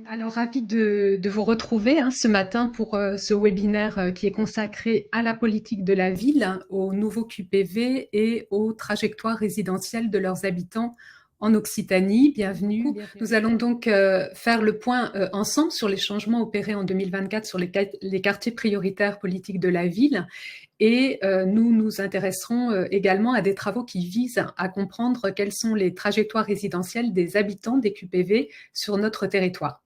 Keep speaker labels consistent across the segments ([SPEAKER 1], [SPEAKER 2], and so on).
[SPEAKER 1] Alors, ravi de vous retrouver ce matin pour ce webinaire qui est consacré à la politique de la ville, aux nouveaux QPV et aux trajectoires résidentielles de leurs habitants en Occitanie. Bienvenue. Nous allons donc faire le point ensemble sur les changements opérés en 2024 sur les quartiers prioritaires politiques de la ville. Et nous nous intéresserons également à des travaux qui visent à comprendre quelles sont les trajectoires résidentielles des habitants des QPV sur notre territoire.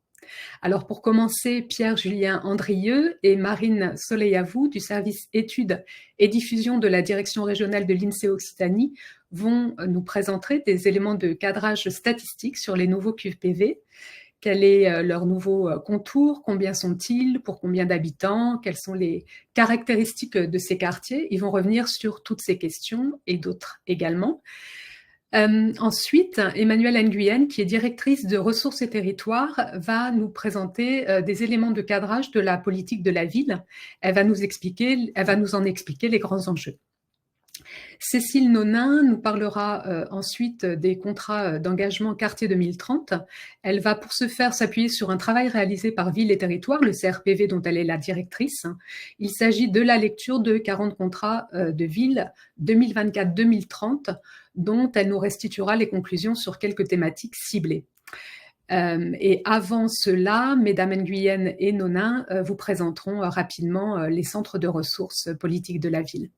[SPEAKER 1] Alors pour commencer, Pierre-Julien Andrieux et Marine Soleillavou du service études et diffusion de la direction régionale de l'INSEE Occitanie vont nous présenter des éléments de cadrage statistique sur les nouveaux QPV. Quel est leur nouveau contour? Combien sont-ils? Pour combien d'habitants? Quelles sont les caractéristiques de ces quartiers? Ils vont revenir sur toutes ces questions et d'autres également. Ensuite, Emmanuelle Nguyen, qui est directrice de ressources et territoires, va nous présenter des éléments de cadrage de la politique de la ville. Elle va nous en expliquer les grands enjeux. Cécile Nonin nous parlera ensuite des contrats d'engagement quartier 2030. Elle va pour ce faire s'appuyer sur un travail réalisé par Ville et Territoire, le CRPV dont elle est la directrice. Il s'agit de la lecture de 40 contrats de ville 2024-2030 dont elle nous restituera les conclusions sur quelques thématiques ciblées. Et avant cela, Mesdames Nguyen et Nonin vous présenteront rapidement les centres de ressources politiques de la ville.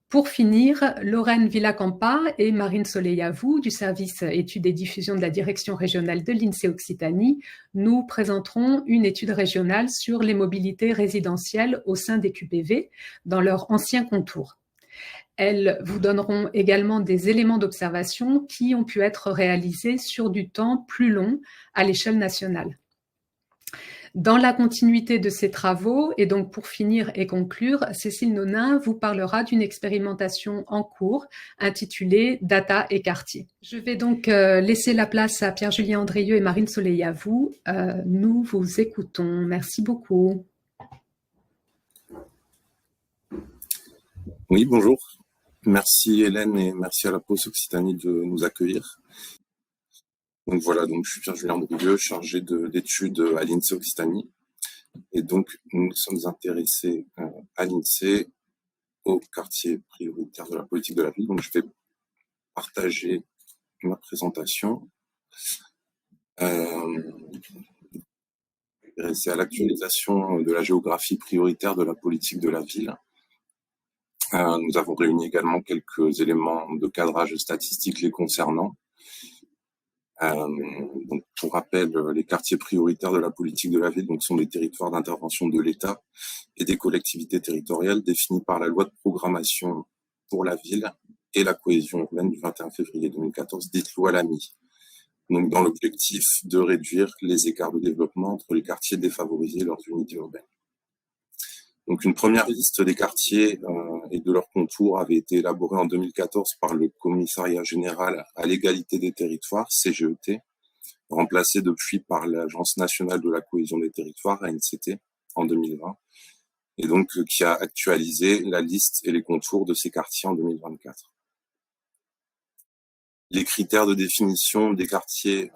[SPEAKER 1] Pour finir, Lorraine Villacampa et Marine Soleillavou du service études et diffusion de la direction régionale de l'INSEE Occitanie nous présenteront une étude régionale sur les mobilités résidentielles au sein des QPV dans leur ancien contour. Elles vous donneront également des éléments d'observation qui ont pu être réalisés sur du temps plus long à l'échelle nationale. Dans la continuité de ces travaux, et donc pour finir et conclure, Cécile Nonin vous parlera d'une expérimentation en cours intitulée Data et quartier. Je vais donc laisser la place à Pierre-Julien Andrieux et Marine Soleillavou. Nous vous écoutons. Merci beaucoup.
[SPEAKER 2] Oui, bonjour. Merci Hélène et merci à la Pause Occitanie de nous accueillir. Donc voilà, donc je suis Pierre-Julien Andrieux, chargé d'études à l'INSEE Occitanie. Et donc nous sommes intéressés à l'INSEE au quartier prioritaire de la politique de la ville. Donc je vais partager ma présentation. C'est à l'actualisation de la géographie prioritaire de la politique de la ville. Nous avons réuni également quelques éléments de cadrage statistique les concernant. Donc, pour rappel, les quartiers prioritaires de la politique de la ville sont des territoires d'intervention de l'État et des collectivités territoriales définis par la loi de programmation pour la ville et la cohésion urbaine du 21 février 2014, dite loi Lamy. Donc, dans l'objectif de réduire les écarts de développement entre les quartiers défavorisés et leurs unités urbaines. Donc, une première liste des quartiers et de leurs contours avait été élaborée en 2014 par le Commissariat général à l'égalité des territoires, CGET, remplacé depuis par l'Agence nationale de la cohésion des territoires, ANCT, en 2020, et donc qui a actualisé la liste et les contours de ces quartiers en 2024. Les critères de définition des quartiers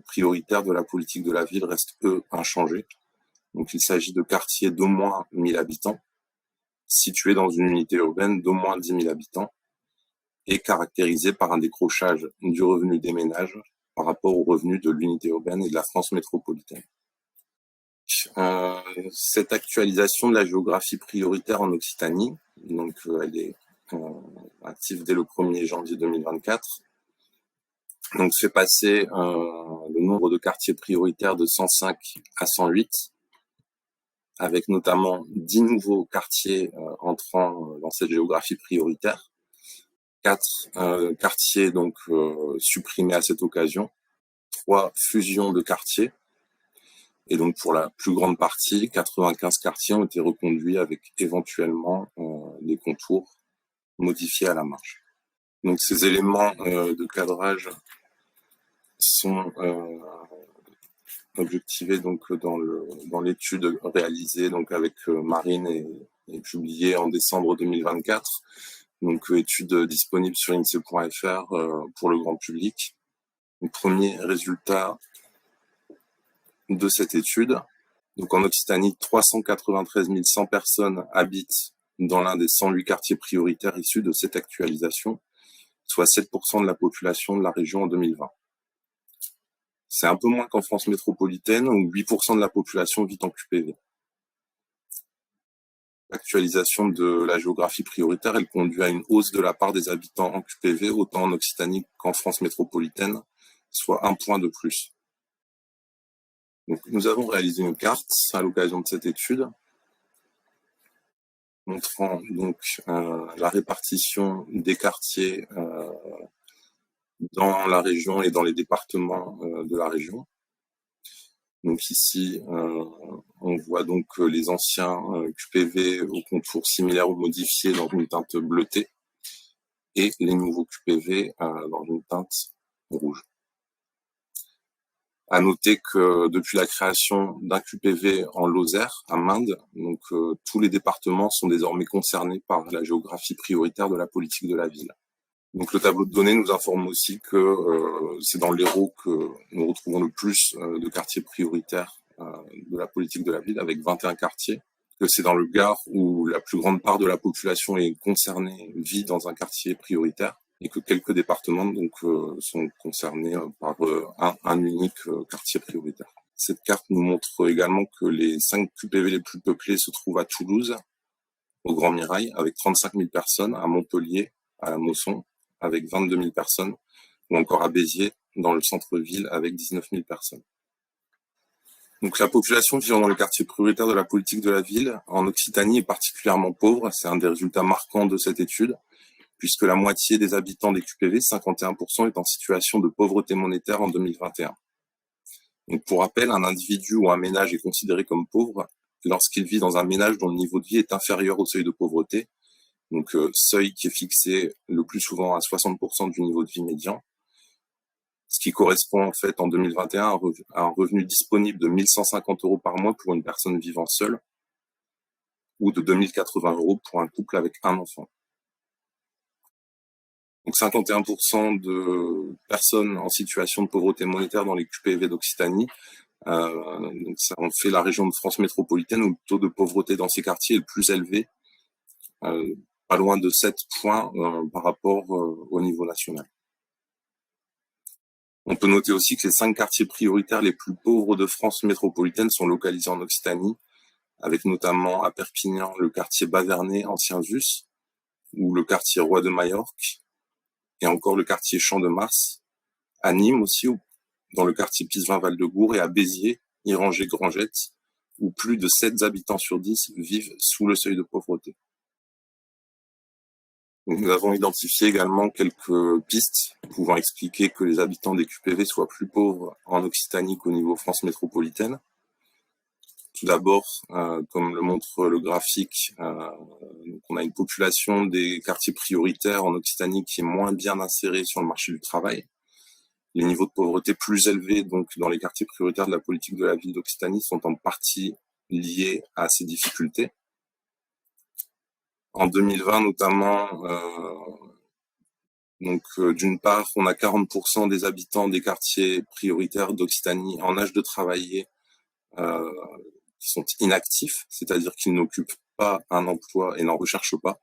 [SPEAKER 2] prioritaires de la politique de la ville restent, eux, inchangés. Donc, il s'agit de quartiers d'au moins 1000 habitants, situés dans une unité urbaine d'au moins 10 000 habitants et caractérisés par un décrochage du revenu des ménages par rapport au revenu de l'unité urbaine et de la France métropolitaine. Cette actualisation de la géographie prioritaire en Occitanie, donc elle est active dès le 1er janvier 2024, donc fait passer le nombre de quartiers prioritaires de 105 à 108, avec notamment 10 nouveaux quartiers entrant dans cette géographie prioritaire, 4 quartiers donc supprimés à cette occasion, 3 fusions de quartiers, et donc pour la plus grande partie, 95 quartiers ont été reconduits avec éventuellement des contours modifiés à la marge. Donc ces éléments de cadrage sont objectivés donc dans l'étude réalisée donc avec Marine et publiée en décembre 2024. Donc étude disponible sur INSEE.fr pour le grand public. Le premier résultat de cette étude. Donc en Occitanie, 393 100 personnes habitent dans l'un des 108 quartiers prioritaires issus de cette actualisation, soit 7% de la population de la région en 2020. C'est un peu moins qu'en France métropolitaine, où 8% de la population vit en QPV. L'actualisation de la géographie prioritaire, elle conduit à une hausse de la part des habitants en QPV, autant en Occitanie qu'en France métropolitaine, soit 1 point de plus. Donc, nous avons réalisé une carte à l'occasion de cette étude, montrant donc la répartition des quartiers dans la région et dans les départements de la région. Donc ici, on voit donc les anciens QPV au contour similaire ou modifié dans une teinte bleutée et les nouveaux QPV dans une teinte rouge. À noter que depuis la création d'un QPV en Lozère, à Mende, donc tous les départements sont désormais concernés par la géographie prioritaire de la politique de la ville. Donc le tableau de données nous informe aussi que c'est dans l'Hérault que nous retrouvons le plus de quartiers prioritaires de la politique de la ville, avec 21 quartiers, que c'est dans le Gard où la plus grande part de la population est concernée, vit dans un quartier prioritaire, et que quelques départements donc sont concernés par un unique quartier prioritaire. Cette carte nous montre également que les 5 QPV les plus peuplés se trouvent à Toulouse, au Grand Mirail, avec 35 000 personnes, à Montpellier, à la Mosson, avec 22 000 personnes, ou encore à Béziers, dans le centre-ville, avec 19 000 personnes. Donc la population vivant dans le quartier prioritaire de la politique de la ville, en Occitanie, est particulièrement pauvre. C'est un des résultats marquants de cette étude, puisque la moitié des habitants des QPV, 51%, est en situation de pauvreté monétaire en 2021. Donc pour rappel, un individu ou un ménage est considéré comme pauvre lorsqu'il vit dans un ménage dont le niveau de vie est inférieur au seuil de pauvreté, donc seuil qui est fixé le plus souvent à 60% du niveau de vie médian, ce qui correspond en fait en 2021 à un revenu disponible de 1 150 € par mois pour une personne vivant seule, ou de 2 080 € pour un couple avec un enfant. Donc 51% de personnes en situation de pauvreté monétaire dans les QPV d'Occitanie. Donc ça en fait la région de France métropolitaine où le taux de pauvreté dans ces quartiers est le plus élevé, pas loin de 7 points par rapport au niveau national. On peut noter aussi que les 5 quartiers prioritaires les plus pauvres de France métropolitaine sont localisés en Occitanie, avec notamment à Perpignan le quartier Bavernais, ancien Zus, ou le quartier Roi de Majorque, et encore le quartier Champ de Mars, à Nîmes aussi, dans le quartier Pisevin-Val-de-Gour, et à Béziers, Iranger-Grangette, où plus de 7 habitants sur 10 vivent sous le seuil de pauvreté. Nous avons identifié également quelques pistes pouvant expliquer que les habitants des QPV soient plus pauvres en Occitanie qu'au niveau France métropolitaine. Tout d'abord, comme le montre le graphique, on a une population des quartiers prioritaires en Occitanie qui est moins bien insérée sur le marché du travail. Les niveaux de pauvreté plus élevés donc dans les quartiers prioritaires de la politique de la ville d'Occitanie sont en partie liés à ces difficultés. En 2020 notamment, d'une part, on a 40% des habitants des quartiers prioritaires d'Occitanie en âge de travailler qui sont inactifs, c'est-à-dire qu'ils n'occupent pas un emploi et n'en recherchent pas.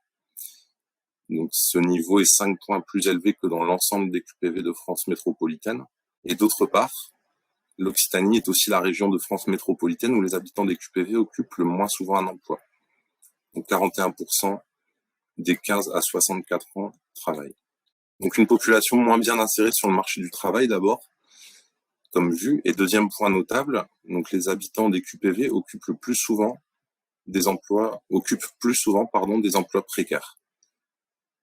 [SPEAKER 2] Donc ce niveau est 5 points plus élevé que dans l'ensemble des QPV de France métropolitaine. Et d'autre part, l'Occitanie est aussi la région de France métropolitaine où les habitants des QPV occupent le moins souvent un emploi. Donc 41% des 15 à 64 ans travaillent. Donc une population moins bien insérée sur le marché du travail d'abord, comme vu. Et deuxième point notable, donc les habitants des QPV occupent plus souvent des emplois précaires.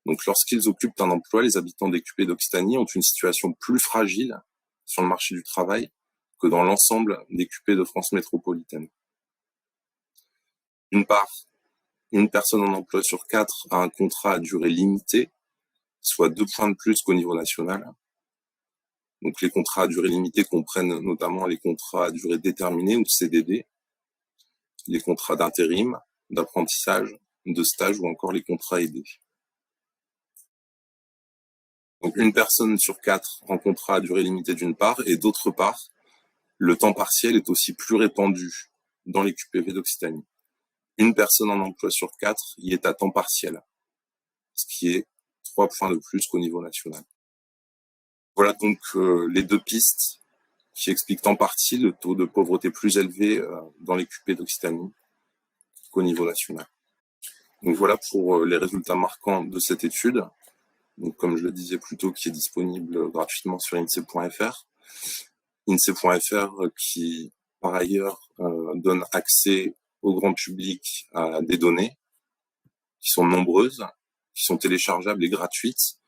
[SPEAKER 2] Donc lorsqu'ils occupent un emploi, les habitants des QPV d'Occitanie ont une situation plus fragile sur le marché du travail que dans l'ensemble des QPV de France métropolitaine. D'une part, une personne en emploi sur 4 a un contrat à durée limitée, soit 2 points de plus qu'au niveau national. Donc les contrats à durée limitée comprennent notamment les contrats à durée déterminée ou CDD, les contrats d'intérim, d'apprentissage, de stage ou encore les contrats aidés. Donc une personne sur 4 en contrat à durée limitée d'une part, et d'autre part, le temps partiel est aussi plus répandu dans les QPV d'Occitanie. Une personne en emploi sur 4 y est à temps partiel, ce qui est 3 points de plus qu'au niveau national. Voilà donc les deux pistes qui expliquent en partie le taux de pauvreté plus élevé dans les QP d'Occitanie qu'au niveau national. Donc voilà pour les résultats marquants de cette étude. Donc comme je le disais plus tôt, qui est disponible gratuitement sur INSEE.fr. INSEE.fr qui, par ailleurs, donne accès au grand public à des données qui sont nombreuses, qui sont téléchargeables et gratuites,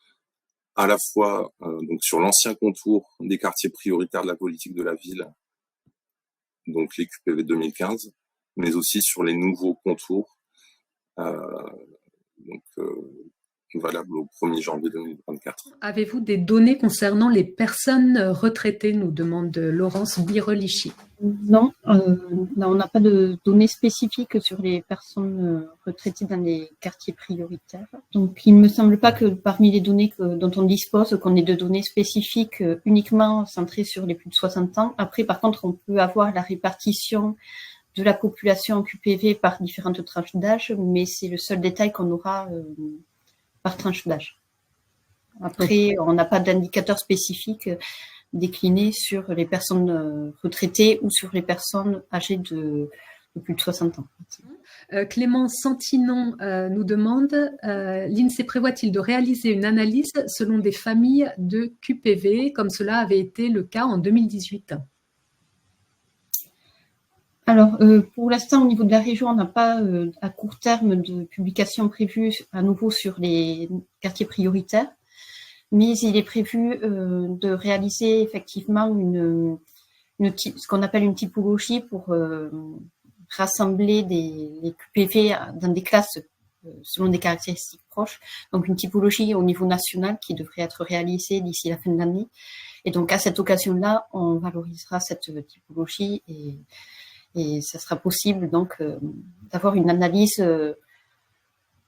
[SPEAKER 2] à la fois donc sur l'ancien contour des quartiers prioritaires de la politique de la ville, donc les QPV 2015, mais aussi sur les nouveaux contours, valables au 1er janvier 2024.
[SPEAKER 1] Avez-vous des données concernant les personnes retraitées, nous demande Laurence Birolichi.
[SPEAKER 3] Non, on n'a pas de données spécifiques sur les personnes retraitées dans les quartiers prioritaires. Donc, il ne me semble pas que parmi les données dont on dispose, qu'on ait de données spécifiques uniquement centrées sur les plus de 60 ans. Après, par contre, on peut avoir la répartition de la population en QPV par différentes tranches d'âge, mais c'est le seul détail qu'on aura par tranche d'âge. Après, on n'a pas d'indicateur spécifique décliné sur les personnes retraitées ou sur les personnes âgées de plus de 60 ans.
[SPEAKER 1] Clément Santinon nous demande l'INSEE prévoit-il de réaliser une analyse selon des familles de QPV, comme cela avait été le cas en 2018?
[SPEAKER 3] Alors, pour l'instant, au niveau de la région, on n'a pas à court terme de publication prévue à nouveau sur les quartiers prioritaires, mais il est prévu de réaliser effectivement ce qu'on appelle une typologie pour rassembler les QPV dans des classes selon des caractéristiques proches. Donc, une typologie au niveau national qui devrait être réalisée d'ici la fin de l'année. Et donc, à cette occasion-là, on valorisera cette typologie et ça sera possible donc d'avoir une analyse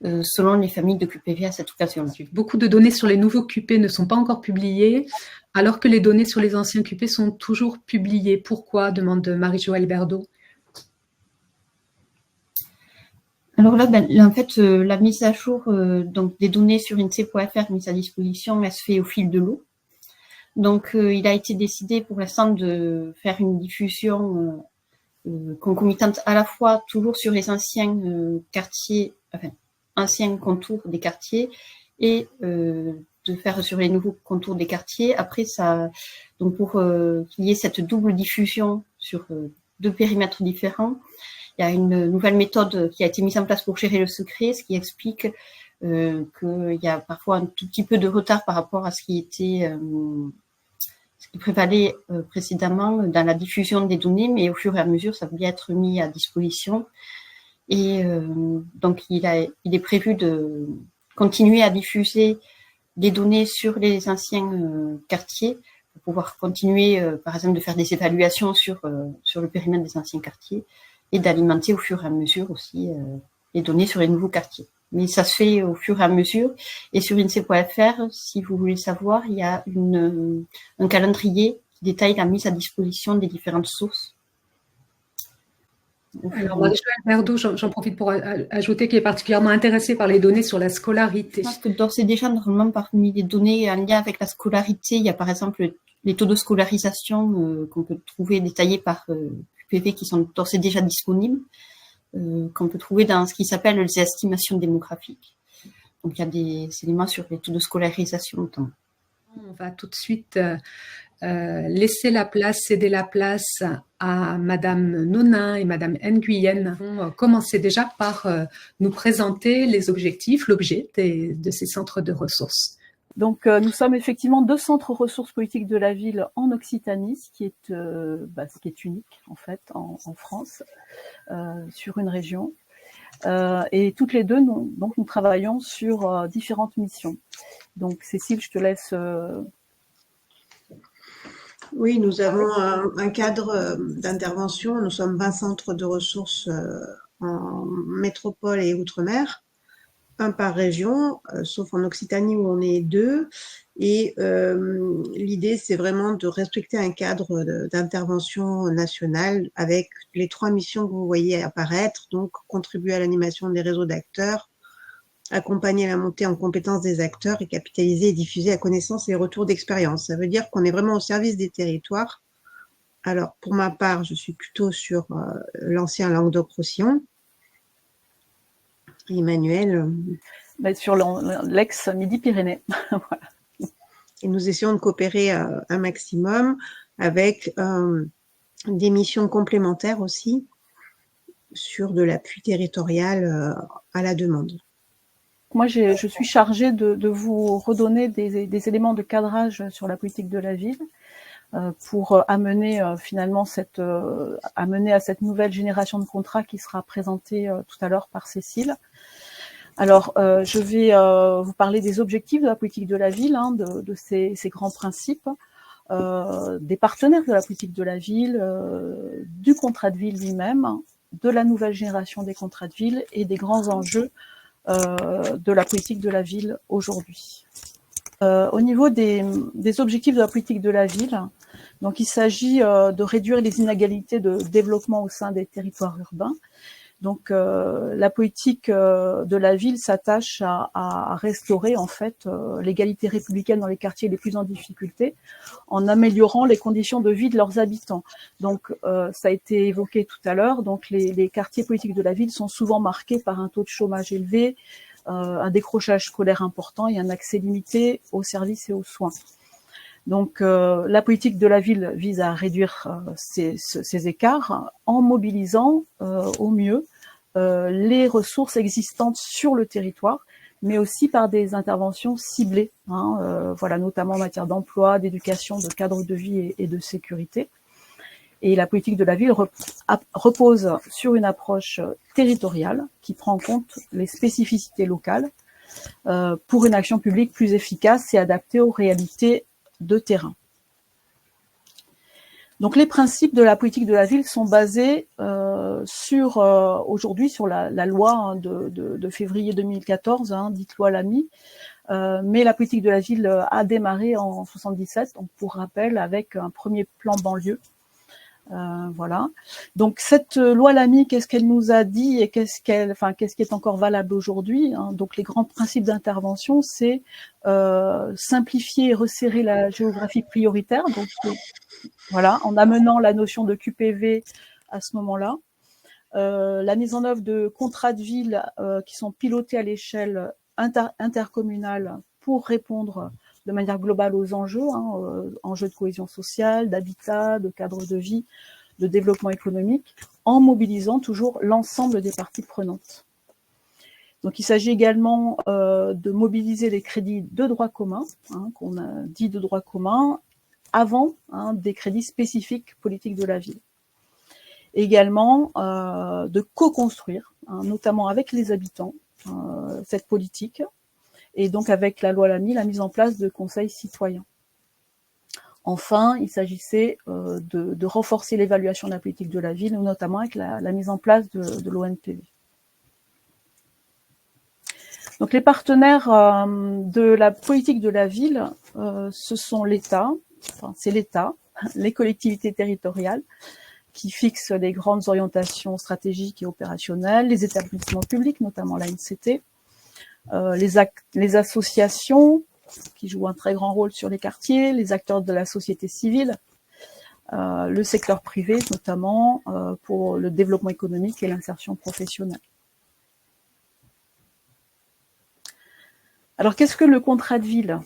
[SPEAKER 3] selon les familles de QPV à cette occasion-là.
[SPEAKER 1] Beaucoup de données sur les nouveaux QP ne sont pas encore publiées, alors que les données sur les anciens QP sont toujours publiées. Pourquoi, demande Marie-Jo Alberdo.
[SPEAKER 3] Alors là, en fait, la mise à jour donc des données sur INSEE.fr mise à disposition, elle se fait au fil de l'eau. Donc, il a été décidé pour l'instant de faire une diffusion concomitante à la fois toujours sur les anciens quartiers, enfin, anciens contours des quartiers et de faire sur les nouveaux contours des quartiers. Après, ça, donc pour qu'il y ait cette double diffusion sur deux périmètres différents, il y a une nouvelle méthode qui a été mise en place pour gérer le secret, ce qui explique qu'il y a parfois un tout petit peu de retard par rapport à ce qui était ce qui prévalait précédemment dans la diffusion des données, mais au fur et à mesure, ça va bien être mis à disposition. Et donc, il est prévu de continuer à diffuser des données sur les anciens quartiers pour pouvoir continuer, par exemple, de faire des évaluations sur le périmètre des anciens quartiers et d'alimenter au fur et à mesure aussi les données sur les nouveaux quartiers. Mais ça se fait au fur et à mesure. Et sur INSEE.fr, si vous voulez savoir, il y a un calendrier qui détaille la mise à disposition des différentes sources.
[SPEAKER 1] Alors, Marie-Jo Alberdo, j'en profite pour ajouter qu'il est particulièrement intéressé par les données sur la scolarité.
[SPEAKER 3] Je pense que d'ores et déjà, normalement, parmi les données en lien avec la scolarité, il y a par exemple les taux de scolarisation qu'on peut trouver détaillés par QPV qui sont d'ores et déjà disponibles. Qu'on peut trouver dans ce qui s'appelle les estimations démographiques. Donc, il y a des éléments sur les taux de scolarisation notamment.
[SPEAKER 1] On va tout de suite céder la place à Madame Nonin et Madame Nguyen. On va commencer déjà par nous présenter les objectifs, l'objet de ces centres de ressources.
[SPEAKER 4] Donc, nous sommes effectivement 2 centres ressources politiques de la ville en Occitanie, ce qui est unique en fait en France, sur une région. Et toutes les deux, nous travaillons sur différentes missions. Donc, Cécile, je te laisse.
[SPEAKER 5] Oui, nous avons un cadre d'intervention. Nous sommes 20 centres de ressources en métropole et outre-mer. Un par région, sauf en Occitanie où on est 2. Et l'idée, c'est vraiment de respecter un cadre d'intervention nationale avec les 3 missions que vous voyez apparaître, donc contribuer à l'animation des réseaux d'acteurs, accompagner la montée en compétences des acteurs et capitaliser et diffuser la connaissance et les retours d'expérience. Ça veut dire qu'on est vraiment au service des territoires. Alors, pour ma part, je suis plutôt sur l'ancien Languedoc-Roussillon. Emmanuel.
[SPEAKER 4] Sur l'ex-Midi-Pyrénées. Voilà.
[SPEAKER 5] Et nous essayons de coopérer un maximum avec des missions complémentaires aussi sur de l'appui territorial à la demande.
[SPEAKER 4] Moi, je suis chargée de vous redonner des éléments de cadrage sur la politique de la ville pour amener finalement amener à cette nouvelle génération de contrats qui sera présentée tout à l'heure par Cécile. Alors, je vais vous parler des objectifs de la politique de la ville, hein, de ces grands principes, des partenaires de la politique de la ville, du contrat de ville lui-même, de la nouvelle génération des contrats de ville et des grands enjeux de la politique de la ville aujourd'hui. Au niveau des objectifs de la politique de la ville, donc il s'agit de réduire les inégalités de développement au sein des territoires urbains. Donc la politique de la ville s'attache à restaurer en fait l'égalité républicaine dans les quartiers les plus en difficulté en améliorant les conditions de vie de leurs habitants. Donc ça a été évoqué tout à l'heure, donc les quartiers politiques de la ville sont souvent marqués par un taux de chômage élevé, un décrochage scolaire important et un accès limité aux services et aux soins. Donc la politique de la ville vise à réduire ces écarts en mobilisant au mieux les ressources existantes sur le territoire, mais aussi par des interventions ciblées, voilà, notamment en matière d'emploi, d'éducation, de cadre de vie et de sécurité. Et la politique de la ville repose sur une approche territoriale qui prend en compte les spécificités locales pour une action publique plus efficace et adaptée aux réalités de terrain. Donc les principes de la politique de la ville sont basés aujourd'hui sur la loi de février 2014, dite loi Lamy, mais la politique de la ville a démarré en 1977, donc pour rappel avec un premier plan banlieue. Voilà. Donc cette loi Lamy, qu'est-ce qu'elle nous a dit et qu'est-ce qui est encore valable aujourd'hui, hein. Donc les grands principes d'intervention, c'est simplifier et resserrer la géographie prioritaire, donc voilà, en amenant la notion de QPV à ce moment-là. La mise en œuvre de contrats de ville qui sont pilotés à l'échelle intercommunale pour répondre de manière globale aux enjeux, enjeux de cohésion sociale, d'habitat, de cadre de vie, de développement économique, en mobilisant toujours l'ensemble des parties prenantes. Donc il s'agit également de mobiliser les crédits de droit commun, qu'on a dit de droit commun, avant des crédits spécifiques politiques de la ville. Également de co-construire, notamment avec les habitants, cette politique, et donc avec la loi Lamy, la mise en place de conseils citoyens. Enfin, il s'agissait de renforcer l'évaluation de la politique de la ville, notamment avec la mise en place de l'ONPV. Donc les partenaires de la politique de la ville, ce sont l'État, c'est l'État, les collectivités territoriales, qui fixent les grandes orientations stratégiques et opérationnelles, les établissements publics, notamment l'ANCT, les associations qui jouent un très grand rôle sur les quartiers, les acteurs de la société civile, le secteur privé notamment pour le développement économique et l'insertion professionnelle. Alors qu'est-ce que le contrat de ville ?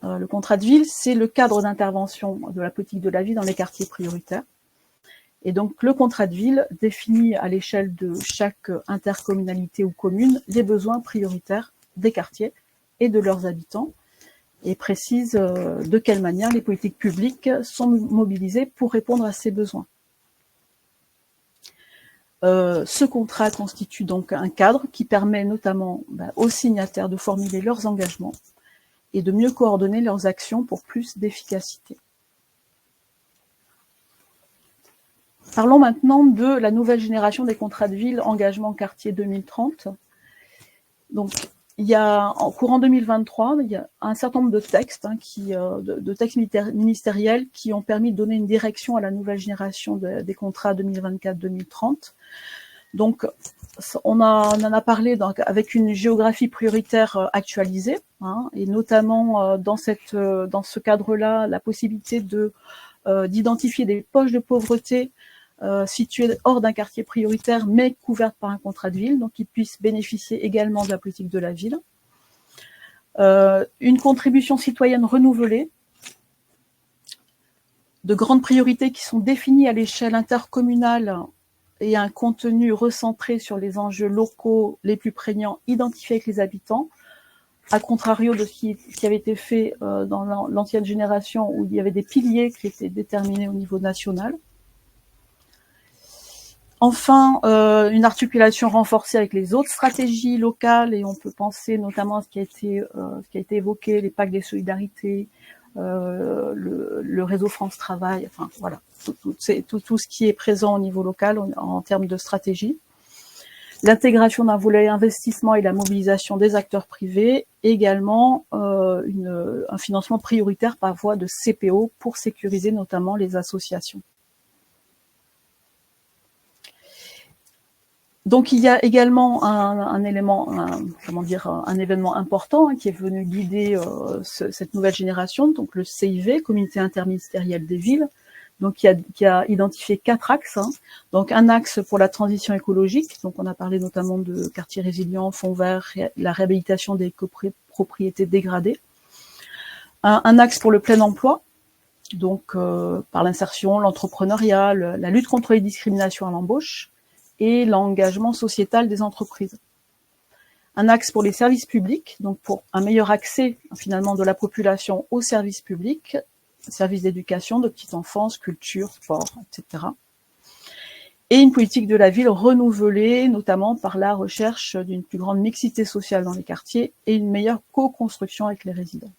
[SPEAKER 4] Le contrat de ville, c'est le cadre d'intervention de la politique de la ville dans les quartiers prioritaires. Et donc le contrat de ville définit à l'échelle de chaque intercommunalité ou commune les besoins prioritaires des quartiers et de leurs habitants et précise de quelle manière les politiques publiques sont mobilisées pour répondre à ces besoins. Ce contrat constitue donc un cadre qui permet notamment aux signataires de formuler leurs engagements et de mieux coordonner leurs actions pour plus d'efficacité. Parlons maintenant de la nouvelle génération des contrats de ville engagement quartier 2030. Donc, il y a, en courant 2023, il y a un certain nombre de textes, de textes ministériels qui ont permis de donner une direction à la nouvelle génération des contrats 2024-2030. Donc, on en a parlé avec une géographie prioritaire actualisée, et notamment dans ce cadre-là, la possibilité d'identifier des poches de pauvreté situées hors d'un quartier prioritaire, mais couvertes par un contrat de ville, donc qu'ils puissent bénéficier également de la politique de la ville. Une contribution citoyenne renouvelée, de grandes priorités qui sont définies à l'échelle intercommunale et un contenu recentré sur les enjeux locaux les plus prégnants, identifiés avec les habitants, à contrario de ce qui avait été fait dans l'ancienne génération, où il y avait des piliers qui étaient déterminés au niveau national. Enfin, une articulation renforcée avec les autres stratégies locales, et on peut penser notamment à ce qui a été évoqué, les packs des solidarités, le réseau France Travail, enfin voilà, tout ce qui est présent au niveau local en termes de stratégie. L'intégration d'un volet investissement et la mobilisation des acteurs privés, et également un financement prioritaire par voie de CPO pour sécuriser notamment les associations. Donc il y a également un événement important qui est venu guider cette nouvelle génération, donc le CIV, Comité interministériel des villes, donc qui a identifié 4 axes. Donc un axe pour la transition écologique, donc on a parlé notamment de quartiers résilients, fonds verts, la réhabilitation des copropriétés dégradées. Un axe pour le plein emploi, donc par l'insertion, l'entrepreneuriat, la lutte contre les discriminations à l'embauche, et l'engagement sociétal des entreprises. Un axe pour les services publics, donc pour un meilleur accès finalement de la population aux services publics, services d'éducation, de petite enfance, culture, sport, etc. Et une politique de la ville renouvelée, notamment par la recherche d'une plus grande mixité sociale dans les quartiers et une meilleure co-construction avec les résidents.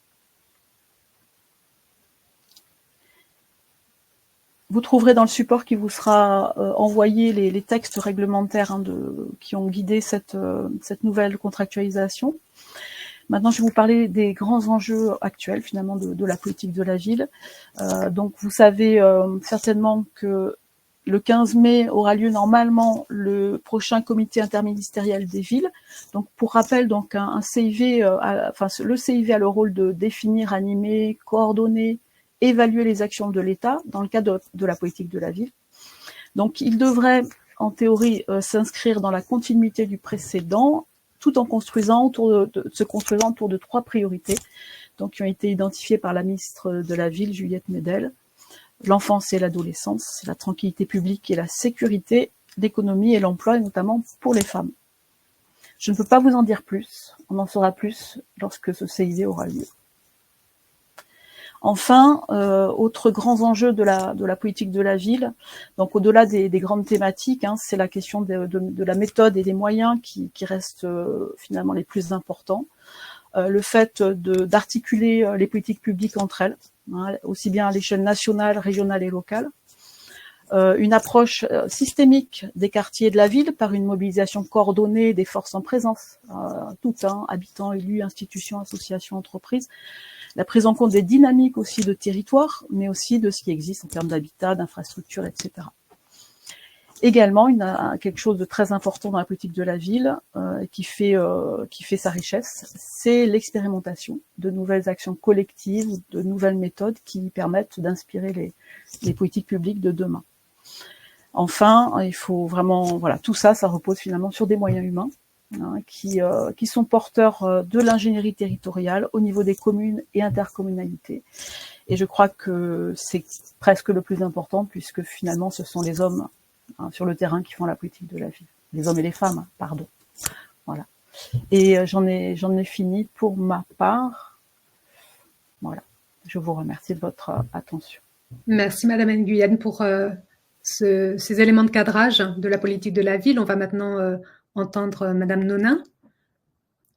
[SPEAKER 4] Vous trouverez dans le support qui vous sera envoyé les textes réglementaires qui ont guidé cette nouvelle contractualisation. Maintenant, je vais vous parler des grands enjeux actuels finalement de la politique de la ville. Donc, vous savez certainement que le 15 mai aura lieu normalement le prochain comité interministériel des villes. Donc, pour rappel, donc le CIV a le rôle de définir, animer, coordonner, évaluer les actions de l'État dans le cadre de la politique de la ville. Donc, il devrait, en théorie, s'inscrire dans la continuité du précédent, tout en se construisant autour de 3 priorités, donc qui ont été identifiées par la ministre de la Ville, Juliette Médel: l'enfance et l'adolescence, la tranquillité publique et la sécurité, l'économie et l'emploi, et notamment pour les femmes. Je ne peux pas vous en dire plus, on en saura plus lorsque ce CIV aura lieu. Enfin, autre grands enjeux de la politique de la ville, donc au-delà des grandes thématiques, c'est la question de la méthode et des moyens qui restent finalement les plus importants. Le fait d'articuler les politiques publiques entre elles, aussi bien à l'échelle nationale, régionale et locale. Une approche systémique des quartiers de la ville par une mobilisation coordonnée des forces en présence, toutes, habitants, élus, institutions, associations, entreprises. La prise en compte des dynamiques aussi de territoire, mais aussi de ce qui existe en termes d'habitat, d'infrastructures, etc. Également, quelque chose de très important dans la politique de la ville, qui fait sa richesse, c'est l'expérimentation de nouvelles actions collectives, de nouvelles méthodes qui permettent d'inspirer les politiques publiques de demain. Enfin, il faut vraiment, tout ça repose finalement sur des moyens humains, qui sont porteurs de l'ingénierie territoriale au niveau des communes et intercommunalités. Et je crois que c'est presque le plus important, puisque finalement ce sont les hommes sur le terrain qui font la politique de la ville. Les hommes et les femmes, pardon. Voilà. Et j'en ai fini pour ma part. Voilà. Je vous remercie de votre attention.
[SPEAKER 1] Merci Madame Nguyen pour ces éléments de cadrage de la politique de la ville. On va maintenant entendre Madame Nonin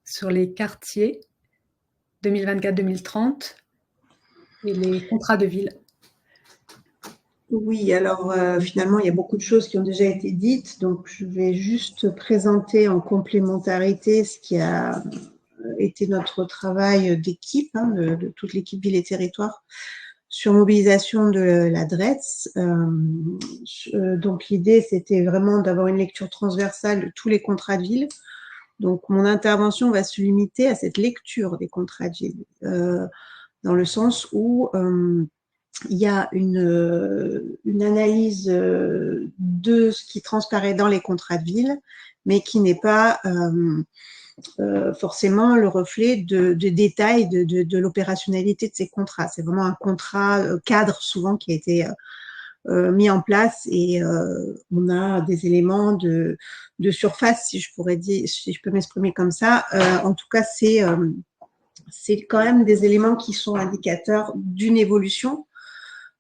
[SPEAKER 1] sur les quartiers 2024-2030 et les contrats de ville.
[SPEAKER 5] Oui, alors finalement, il y a beaucoup de choses qui ont déjà été dites, donc je vais juste présenter en complémentarité ce qui a été notre travail d'équipe, hein, de toute l'équipe Ville et Territoire, sur mobilisation de la DRETS. Donc l'idée, c'était vraiment d'avoir une lecture transversale de tous les contrats de ville. Donc mon intervention va se limiter à cette lecture des contrats de ville, dans le sens où il y a une analyse de ce qui transparaît dans les contrats de ville, mais qui n'est pas forcément le reflet de détails de l'opérationnalité de ces contrats. C'est vraiment un contrat cadre souvent qui a été mis en place et on a des éléments de surface, si je pourrais dire, si je peux m'exprimer comme ça. En tout cas, c'est quand même des éléments qui sont indicateurs d'une évolution,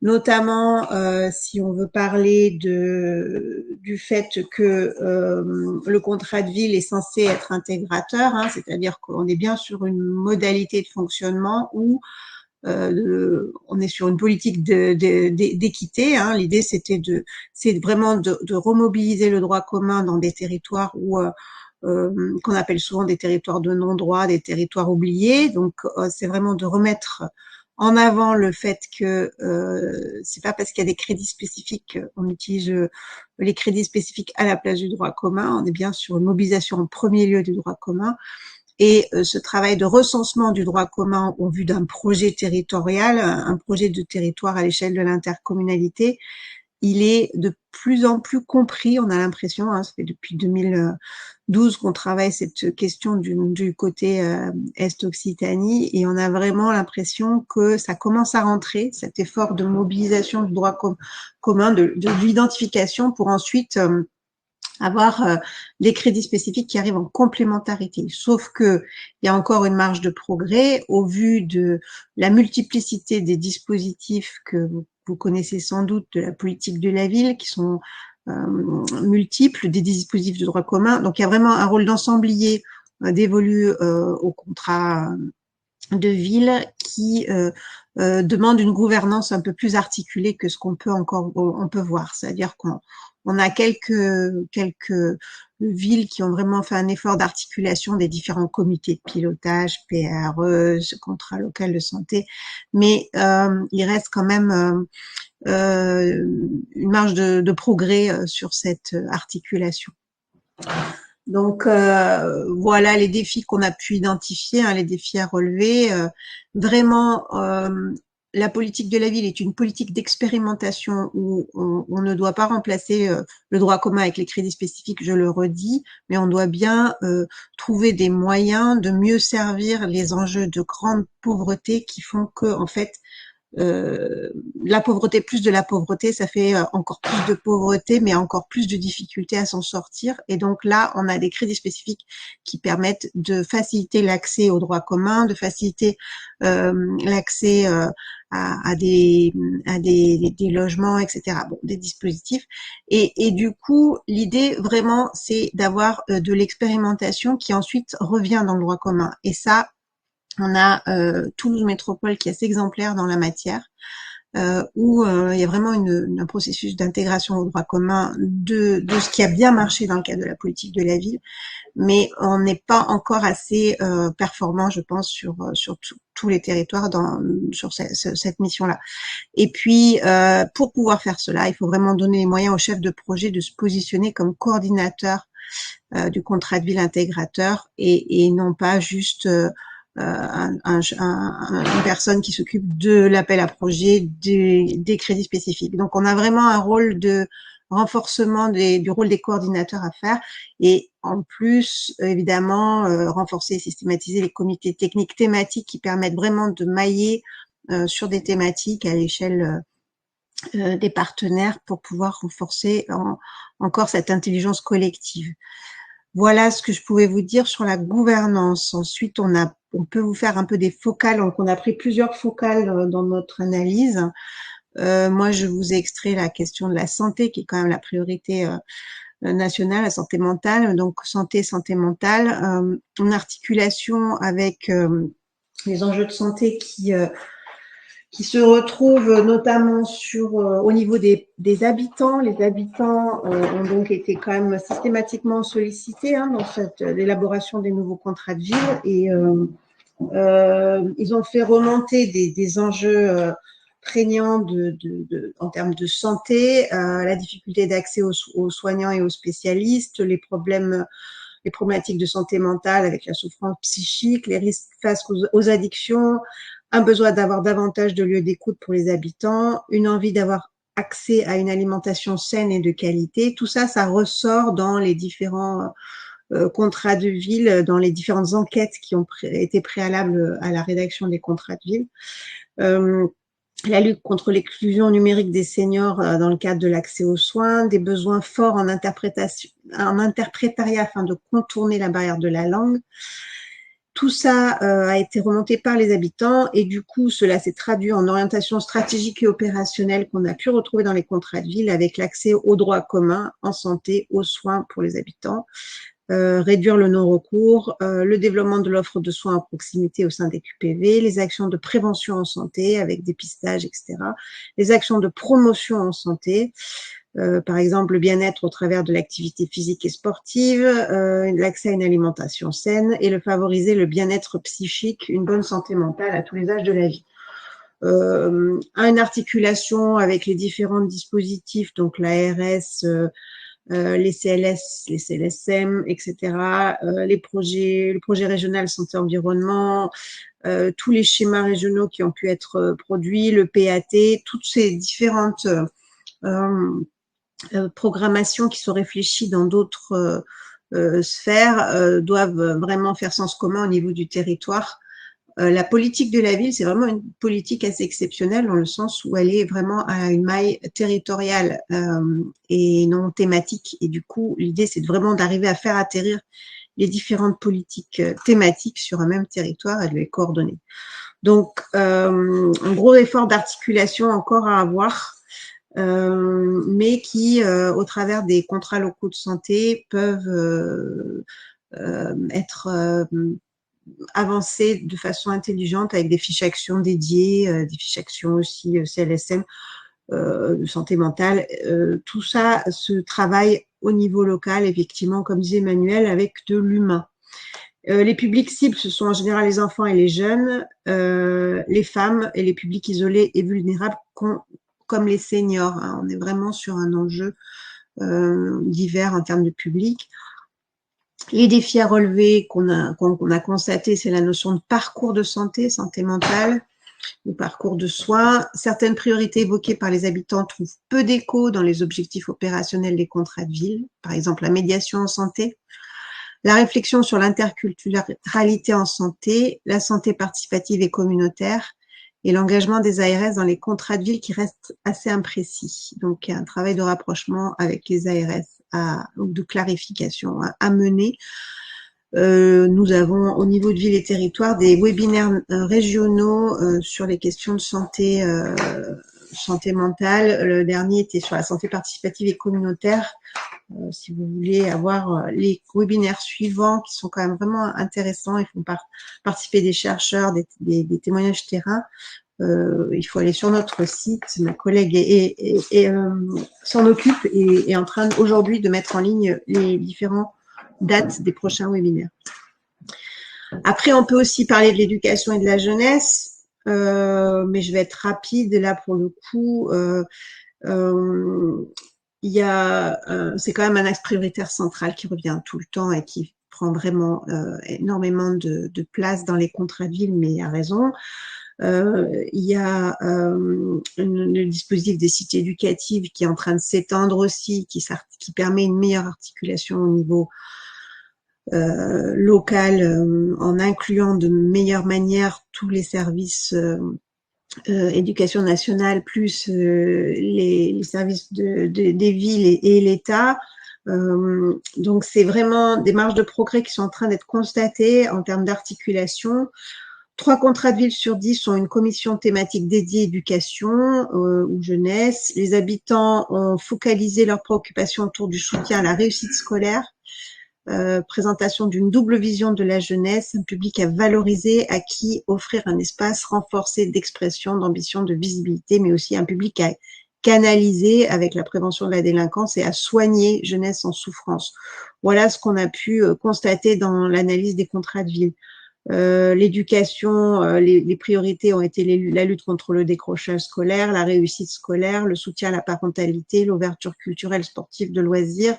[SPEAKER 5] notamment si on veut parler du fait que le contrat de ville est censé être intégrateur, hein, c'est-à-dire qu'on est bien sur une modalité de fonctionnement où on est sur une politique d'équité. Hein. L'idée, c'est vraiment de remobiliser le droit commun dans des territoires où qu'on appelle souvent des territoires de non-droit, des territoires oubliés. Donc, c'est vraiment de remettre en avant le fait que c'est pas parce qu'il y a des crédits spécifiques, on utilise les crédits spécifiques à la place du droit commun. On est bien sur une mobilisation en premier lieu du droit commun. Et ce travail de recensement du droit commun au vu d'un projet territorial, un projet de territoire à l'échelle de l'intercommunalité, il est de plus en plus compris, on a l'impression, hein, ça fait depuis 2012 qu'on travaille cette question du côté Est-Occitanie, et on a vraiment l'impression que ça commence à rentrer, cet effort de mobilisation du droit commun, de l'identification pour ensuite avoir des crédits spécifiques qui arrivent en complémentarité. Sauf que il y a encore une marge de progrès au vu de la multiplicité des dispositifs que vous connaissez sans doute de la politique de la ville, qui sont multiples, des dispositifs de droit commun. Donc il y a vraiment un rôle d'ensemblier dévolu au contrat de ville qui demande une gouvernance un peu plus articulée que ce qu'on peut on peut voir. C'est-à-dire qu'on a quelques villes qui ont vraiment fait un effort d'articulation des différents comités de pilotage, PRE, contrat local de santé, mais il reste quand même une marge de progrès sur cette articulation. Donc voilà les défis qu'on a pu identifier, hein, les défis à relever. Vraiment, la politique de la ville est une politique d'expérimentation où on ne doit pas remplacer le droit commun avec les crédits spécifiques, je le redis, mais on doit bien trouver des moyens de mieux servir les enjeux de grande pauvreté qui font que, en fait, la pauvreté, plus de la pauvreté, ça fait encore plus de pauvreté, mais encore plus de difficultés à s'en sortir. Et donc là, on a des crédits spécifiques qui permettent de faciliter l'accès au droit commun, de faciliter l'accès à des logements, etc. Bon, des dispositifs. Et du coup, l'idée vraiment, c'est d'avoir de l'expérimentation qui ensuite revient dans le droit commun. Et ça, on a Toulouse Métropole qui est assez exemplaire dans la matière, où il y a vraiment un processus d'intégration au droit commun de ce qui a bien marché dans le cadre de la politique de la ville, mais on n'est pas encore assez performant, je pense, sur tous les territoires sur cette mission-là. Et puis, pour pouvoir faire cela, il faut vraiment donner les moyens aux chefs de projet de se positionner comme coordinateur du contrat de ville intégrateur et non pas juste une personne qui s'occupe de l'appel à projet, des crédits spécifiques. Donc, on a vraiment un rôle de renforcement du rôle des coordinateurs à faire et en plus, évidemment, renforcer et systématiser les comités techniques thématiques qui permettent vraiment de mailler sur des thématiques à l'échelle des partenaires pour pouvoir renforcer encore cette intelligence collective. Voilà ce que je pouvais vous dire sur la gouvernance. Ensuite, on peut vous faire un peu des focales. Donc, on a pris plusieurs focales dans notre analyse. Moi, je vous ai extrait la question de la santé, qui est quand même la priorité nationale, la santé mentale. Donc, santé mentale, une articulation avec les enjeux de santé qui qui se retrouve notamment au niveau des habitants. Les habitants ont donc été quand même systématiquement sollicités dans l'élaboration des nouveaux contrats de ville et ils ont fait remonter des enjeux prégnants en termes de santé, la difficulté d'accès aux soignants et aux spécialistes, les problématiques de santé mentale avec la souffrance psychique, les risques face aux addictions, un besoin d'avoir davantage de lieux d'écoute pour les habitants, une envie d'avoir accès à une alimentation saine et de qualité. Tout ça, ça ressort dans les différents contrats de ville, dans les différentes enquêtes qui ont été préalables à la rédaction des contrats de ville. La lutte contre l'exclusion numérique des seniors dans le cadre de l'accès aux soins, des besoins forts en interprétariat afin de contourner la barrière de la langue. Tout ça a été remonté par les habitants et du coup, cela s'est traduit en orientation stratégique et opérationnelle qu'on a pu retrouver dans les contrats de ville avec l'accès aux droits communs en santé, aux soins pour les habitants, réduire le non-recours, le développement de l'offre de soins à proximité au sein des QPV, les actions de prévention en santé avec dépistage, etc., les actions de promotion en santé, par exemple le bien-être au travers de l'activité physique et sportive, l'accès à une alimentation saine et favoriser le bien-être psychique, une bonne santé mentale à tous les âges de la vie. Une articulation avec les différents dispositifs, donc l'ARS, les CLS, les CLSM, etc., le projet régional santé-environnement, tous les schémas régionaux qui ont pu être produits, le PAT, toutes ces différentes programmations qui sont réfléchies dans d'autres sphères doivent vraiment faire sens commun au niveau du territoire. La politique de la ville, c'est vraiment une politique assez exceptionnelle dans le sens où elle est vraiment à une maille territoriale et non thématique. Et du coup, l'idée, c'est vraiment d'arriver à faire atterrir les différentes politiques thématiques sur un même territoire et de les coordonner. Donc, un gros effort d'articulation encore à avoir, mais qui, au travers des contrats locaux de santé, peuvent être avancer de façon intelligente avec des fiches actions dédiées, des fiches actions aussi CLSM, de santé mentale. Tout ça se travaille au niveau local, effectivement, comme disait Emmanuel, avec de l'humain. Les publics cibles, ce sont en général les enfants et les jeunes, les femmes et les publics isolés et vulnérables comme les seniors. On est vraiment sur un enjeu divers en termes de public. Les défis à relever qu'on a constaté, c'est la notion de parcours de santé, santé mentale, le parcours de soins. Certaines priorités évoquées par les habitants trouvent peu d'écho dans les objectifs opérationnels des contrats de ville, par exemple la médiation en santé, la réflexion sur l'interculturalité en santé, la santé participative et communautaire, et l'engagement des ARS dans les contrats de ville qui restent assez imprécis. Donc, il y a un travail de rapprochement avec les ARS de clarification à mener. Nous avons au niveau de ville et territoire des webinaires régionaux sur les questions de santé mentale. Le dernier était sur la santé participative et communautaire. Si vous voulez avoir les webinaires suivants qui sont quand même vraiment intéressants, ils font participer des chercheurs, des témoignages terrain. Il faut aller sur notre site. Ma collègue s'en occupe et est en train aujourd'hui de mettre en ligne les différentes dates des prochains webinaires. Après, on peut aussi parler de l'éducation et de la jeunesse, mais je vais être rapide là pour le coup. C'est quand même un axe prioritaire central qui revient tout le temps et qui prend vraiment énormément de place dans les contrats de ville, mais à raison. Il y a le dispositif des cités éducatives qui est en train de s'étendre aussi, qui permet une meilleure articulation au niveau local en incluant de meilleure manière tous les services éducation nationale plus les services des villes et l'État. Donc c'est vraiment des marges de progrès qui sont en train d'être constatées en termes d'articulation. 3 contrats de ville sur 10 ont une commission thématique dédiée éducation ou jeunesse. Les habitants ont focalisé leurs préoccupations autour du soutien à la réussite scolaire, présentation d'une double vision de la jeunesse, un public à valoriser, à qui offrir un espace renforcé d'expression, d'ambition, de visibilité, mais aussi un public à canaliser avec la prévention de la délinquance et à soigner jeunesse en souffrance. Voilà ce qu'on a pu constater dans l'analyse des contrats de ville. L'éducation, les priorités ont été la lutte contre le décrochage scolaire, la réussite scolaire, le soutien à la parentalité, l'ouverture culturelle, sportive, de loisirs,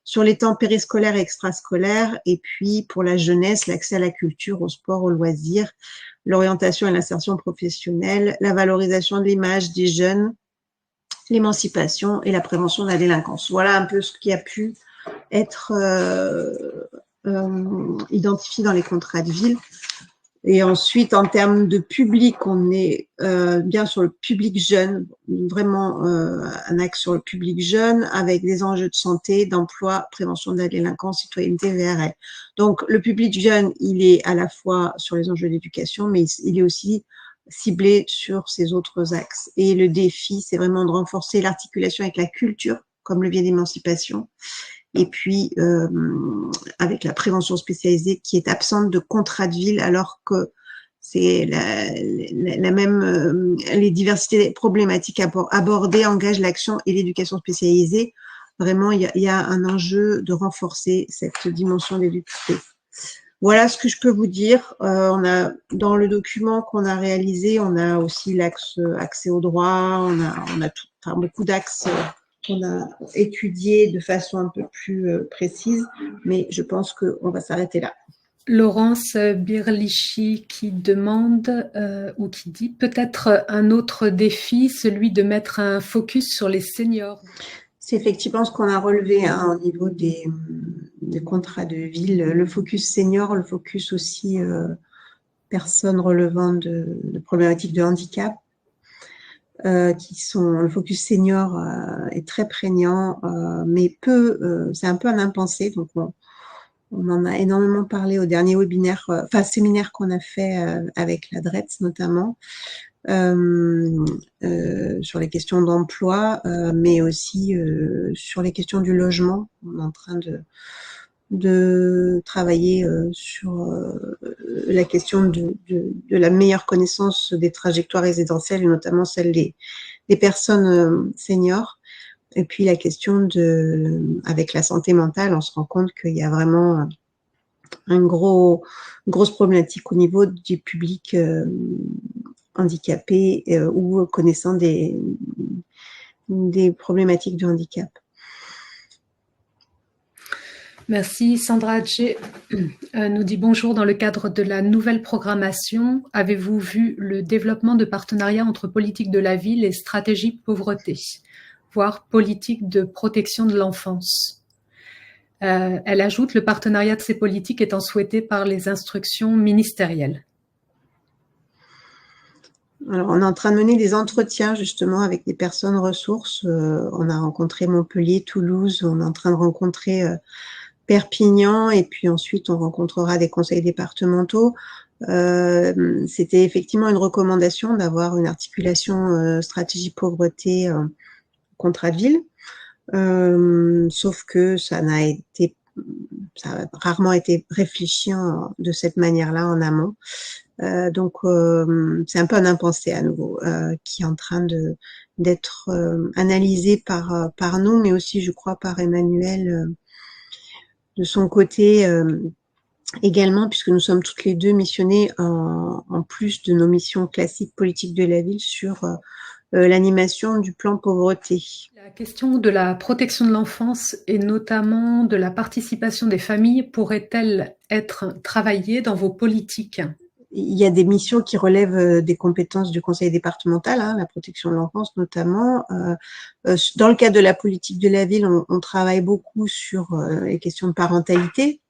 [SPEAKER 5] sur les temps périscolaires et extrascolaires, et puis pour la jeunesse, l'accès à la culture, au sport, aux loisirs, l'orientation et l'insertion professionnelle, la valorisation de l'image des jeunes, l'émancipation et la prévention de la délinquance. Voilà un peu ce qui a pu être identifié dans les contrats de ville. Et ensuite, en termes de public, on est bien sur le public jeune, vraiment un axe sur le public jeune, avec des enjeux de santé, d'emploi, prévention de la délinquance, citoyenneté, VRL. Donc, le public jeune, il est à la fois sur les enjeux d'éducation, mais il est aussi ciblé sur ces autres axes. Et le défi, c'est vraiment de renforcer l'articulation avec la culture, comme levier d'émancipation, et puis avec la prévention spécialisée qui est absente de contrat de ville, alors que c'est la même, les diversités problématiques abordées engagent l'action et l'éducation spécialisée. Vraiment, il y a un enjeu de renforcer cette dimension d'éducité. Voilà ce que je peux vous dire. On a dans le document qu'on a réalisé, on a aussi l'axe accès au droit, on a tout, enfin, beaucoup d'axes qu'on a étudiés de façon un peu plus précise, mais je pense qu'on va s'arrêter là.
[SPEAKER 1] Laurence Birlichi qui demande ou qui dit peut-être un autre défi, celui de mettre un focus sur les seniors.
[SPEAKER 5] C'est effectivement ce qu'on a relevé au niveau des contrats de ville, le focus senior, le focus aussi personnes relevant de problématiques de handicap, qui sont le focus senior est très prégnant, mais c'est un peu un impensé, donc on en a énormément parlé au dernier webinaire, séminaire qu'on a fait avec la DRETS notamment, sur les questions d'emploi, mais aussi sur les questions du logement. On est en train de travailler sur la question de la meilleure connaissance des trajectoires résidentielles, et notamment celle des personnes seniors. Et puis la question avec la santé mentale, on se rend compte qu'il y a vraiment une grosse problématique au niveau du public handicapé ou connaissant des problématiques de handicap.
[SPEAKER 1] Merci. Sandra Adje nous dit bonjour. Dans le cadre de la nouvelle programmation, avez-vous vu le développement de partenariats entre politique de la ville et stratégie pauvreté, voire politique de protection de l'enfance? Elle ajoute, le partenariat de ces politiques étant souhaité par les instructions ministérielles.
[SPEAKER 5] Alors, on est en train de mener des entretiens justement avec des personnes ressources. On a rencontré Montpellier, Toulouse, on est en train de rencontrer Perpignan, et puis ensuite on rencontrera des conseils départementaux. C'était effectivement une recommandation d'avoir une articulation stratégie pauvreté contrat de ville, sauf que ça a rarement été réfléchi de cette manière-là en amont. Donc c'est un peu un impensé à nouveau qui est en train d'être analysé par nous, mais aussi je crois par Emmanuel de son côté également, puisque nous sommes toutes les deux missionnées en plus de nos missions classiques politiques de la ville sur l'animation du plan pauvreté.
[SPEAKER 1] La question de la protection de l'enfance et notamment de la participation des familles pourrait-elle être travaillée dans vos politiques?
[SPEAKER 5] Il y a des missions qui relèvent des compétences du conseil départemental, la protection de l'enfance notamment. Dans le cadre de la politique de la ville, on travaille beaucoup sur les questions de parentalité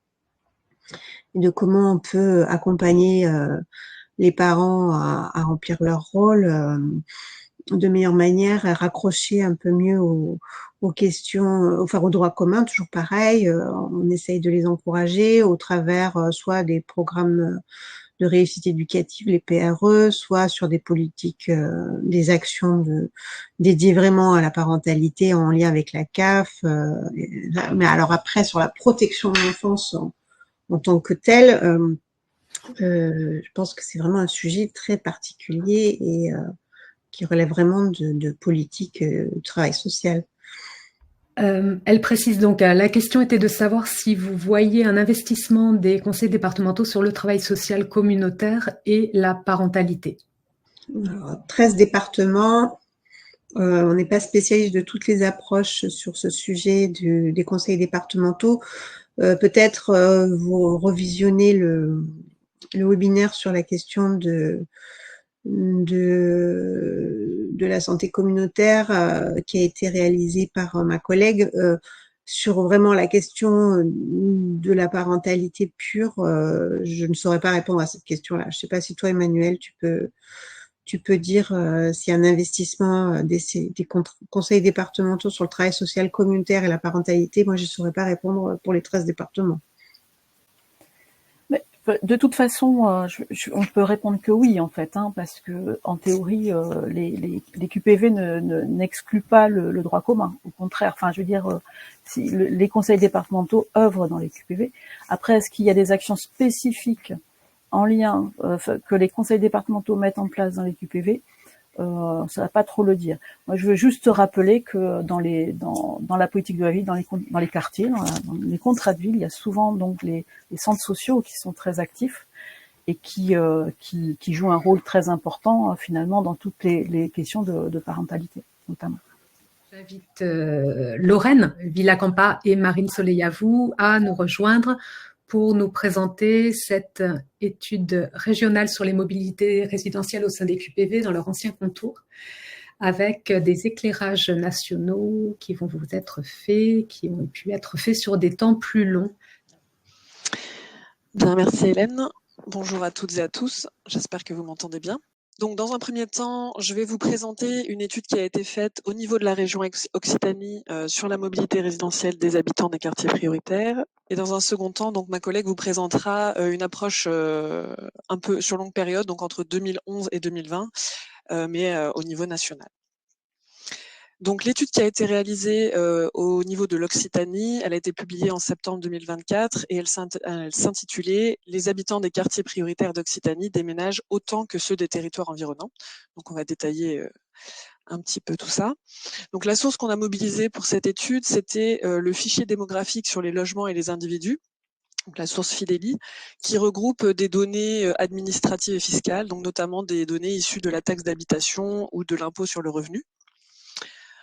[SPEAKER 5] et de comment on peut accompagner les parents à remplir leur rôle de meilleure manière, à raccrocher un peu mieux aux questions, aux droits communs, toujours pareil. On essaye de les encourager au travers soit des programmes de réussite éducative, les PRE, soit sur des politiques, des actions dédiées vraiment à la parentalité en lien avec la CAF. Mais alors après, sur la protection de l'enfance en tant que telle, je pense que c'est vraiment un sujet très particulier et qui relève vraiment de politique du travail social.
[SPEAKER 1] Elle précise donc, la question était de savoir si vous voyez un investissement des conseils départementaux sur le travail social communautaire et la parentalité.
[SPEAKER 5] Alors, 13 départements, on n'est pas spécialiste de toutes les approches sur ce sujet des conseils départementaux. Peut-être vous revisionnez le webinaire sur la question de la santé communautaire qui a été réalisé par ma collègue sur vraiment la question de la parentalité pure. Je ne saurais pas répondre à cette question-là. Je ne sais pas si toi, Emmanuel, tu peux dire s'il y a un investissement des conseils départementaux sur le travail social communautaire et la parentalité. Moi, je ne saurais pas répondre pour les 13 départements.
[SPEAKER 4] De toute façon, on peut répondre que oui, en fait, parce que en théorie, les QPV n'excluent pas le droit commun. Au contraire, enfin, je veux dire, si les conseils départementaux œuvrent dans les QPV. Après, est-ce qu'il y a des actions spécifiques en lien que les conseils départementaux mettent en place dans les QPV? Ça va pas trop le dire. Moi, je veux juste rappeler que dans la politique de la ville, dans les quartiers, dans les contrats de ville, il y a souvent donc les centres sociaux qui sont très actifs et qui jouent un rôle très important finalement dans toutes les questions de parentalité, notamment.
[SPEAKER 1] J'invite Lorraine Villacampa et Marine Soleil-Avou à nous rejoindre pour nous présenter cette étude régionale sur les mobilités résidentielles au sein des QPV dans leur ancien contour, avec des éclairages nationaux qui vont vous être faits, qui ont pu être faits sur des temps plus longs.
[SPEAKER 6] Bien, merci Hélène. Bonjour à toutes et à tous. J'espère que vous m'entendez bien. Donc, dans un premier temps, je vais vous présenter une étude qui a été faite au niveau de la région Occitanie sur la mobilité résidentielle des habitants des quartiers prioritaires. Et dans un second temps, donc ma collègue vous présentera une approche un peu sur longue période, donc entre 2011 et 2020, mais au niveau national. Donc l'étude qui a été réalisée au niveau de l'Occitanie, elle a été publiée en septembre 2024 et elle s'intitulait « Les habitants des quartiers prioritaires d'Occitanie déménagent autant que ceux des territoires environnants ». Donc on va détailler un petit peu tout ça. Donc la source qu'on a mobilisée pour cette étude, c'était le fichier démographique sur les logements et les individus, donc la source Fideli, qui regroupe des données administratives et fiscales, donc notamment des données issues de la taxe d'habitation ou de l'impôt sur le revenu.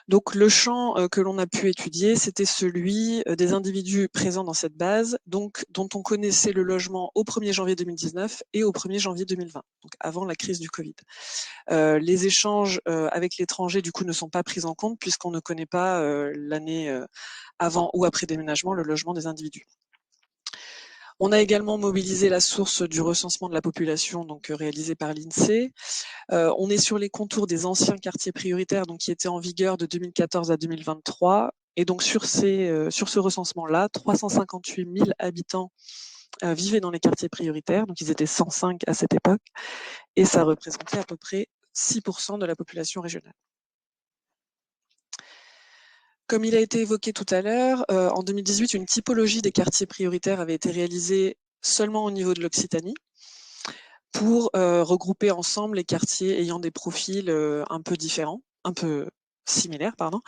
[SPEAKER 6] Donc le champ que l'on a pu étudier, c'était celui des individus présents dans cette base, donc dont on connaissait le logement au 1er janvier 2019 et au 1er janvier 2020, donc avant la crise du Covid. Les échanges avec l'étranger, du coup, ne sont pas pris en compte puisqu'on ne connaît pas l'année avant ou après déménagement le logement des individus. On a également mobilisé la source du recensement de la population, donc réalisé par l'INSEE. On est sur les contours des anciens quartiers prioritaires, donc qui étaient en vigueur de 2014 à 2023. Et donc sur ce recensement-là, 358 000 habitants vivaient dans les quartiers prioritaires, donc ils étaient 105 à cette époque, et ça représentait à peu près 6% de la population régionale. Comme il a été évoqué tout à l'heure, en 2018, une typologie des quartiers prioritaires avait été réalisée seulement au niveau de l'Occitanie pour regrouper ensemble les quartiers ayant des profils un peu différents, un peu similaires, pardon.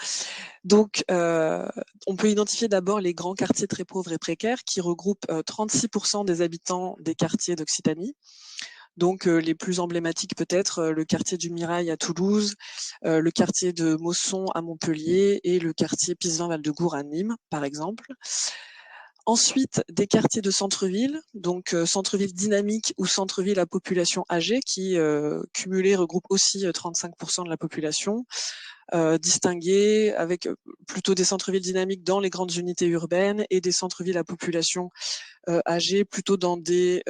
[SPEAKER 6] Donc, on peut identifier d'abord les grands quartiers très pauvres et précaires qui regroupent 36% des habitants des quartiers d'Occitanie. Donc les plus emblématiques peut-être le quartier du Mirail à Toulouse, le quartier de Mosson à Montpellier et le quartier Pisevin-Val-de-Gour à Nîmes, par exemple. Ensuite, des quartiers de centre-ville, donc centre-ville dynamique ou centre-ville à population âgée qui cumulés regroupent aussi 35% de la population, distingués avec plutôt des centres-villes dynamiques dans les grandes unités urbaines et des centres-villes à population âgée plutôt dans des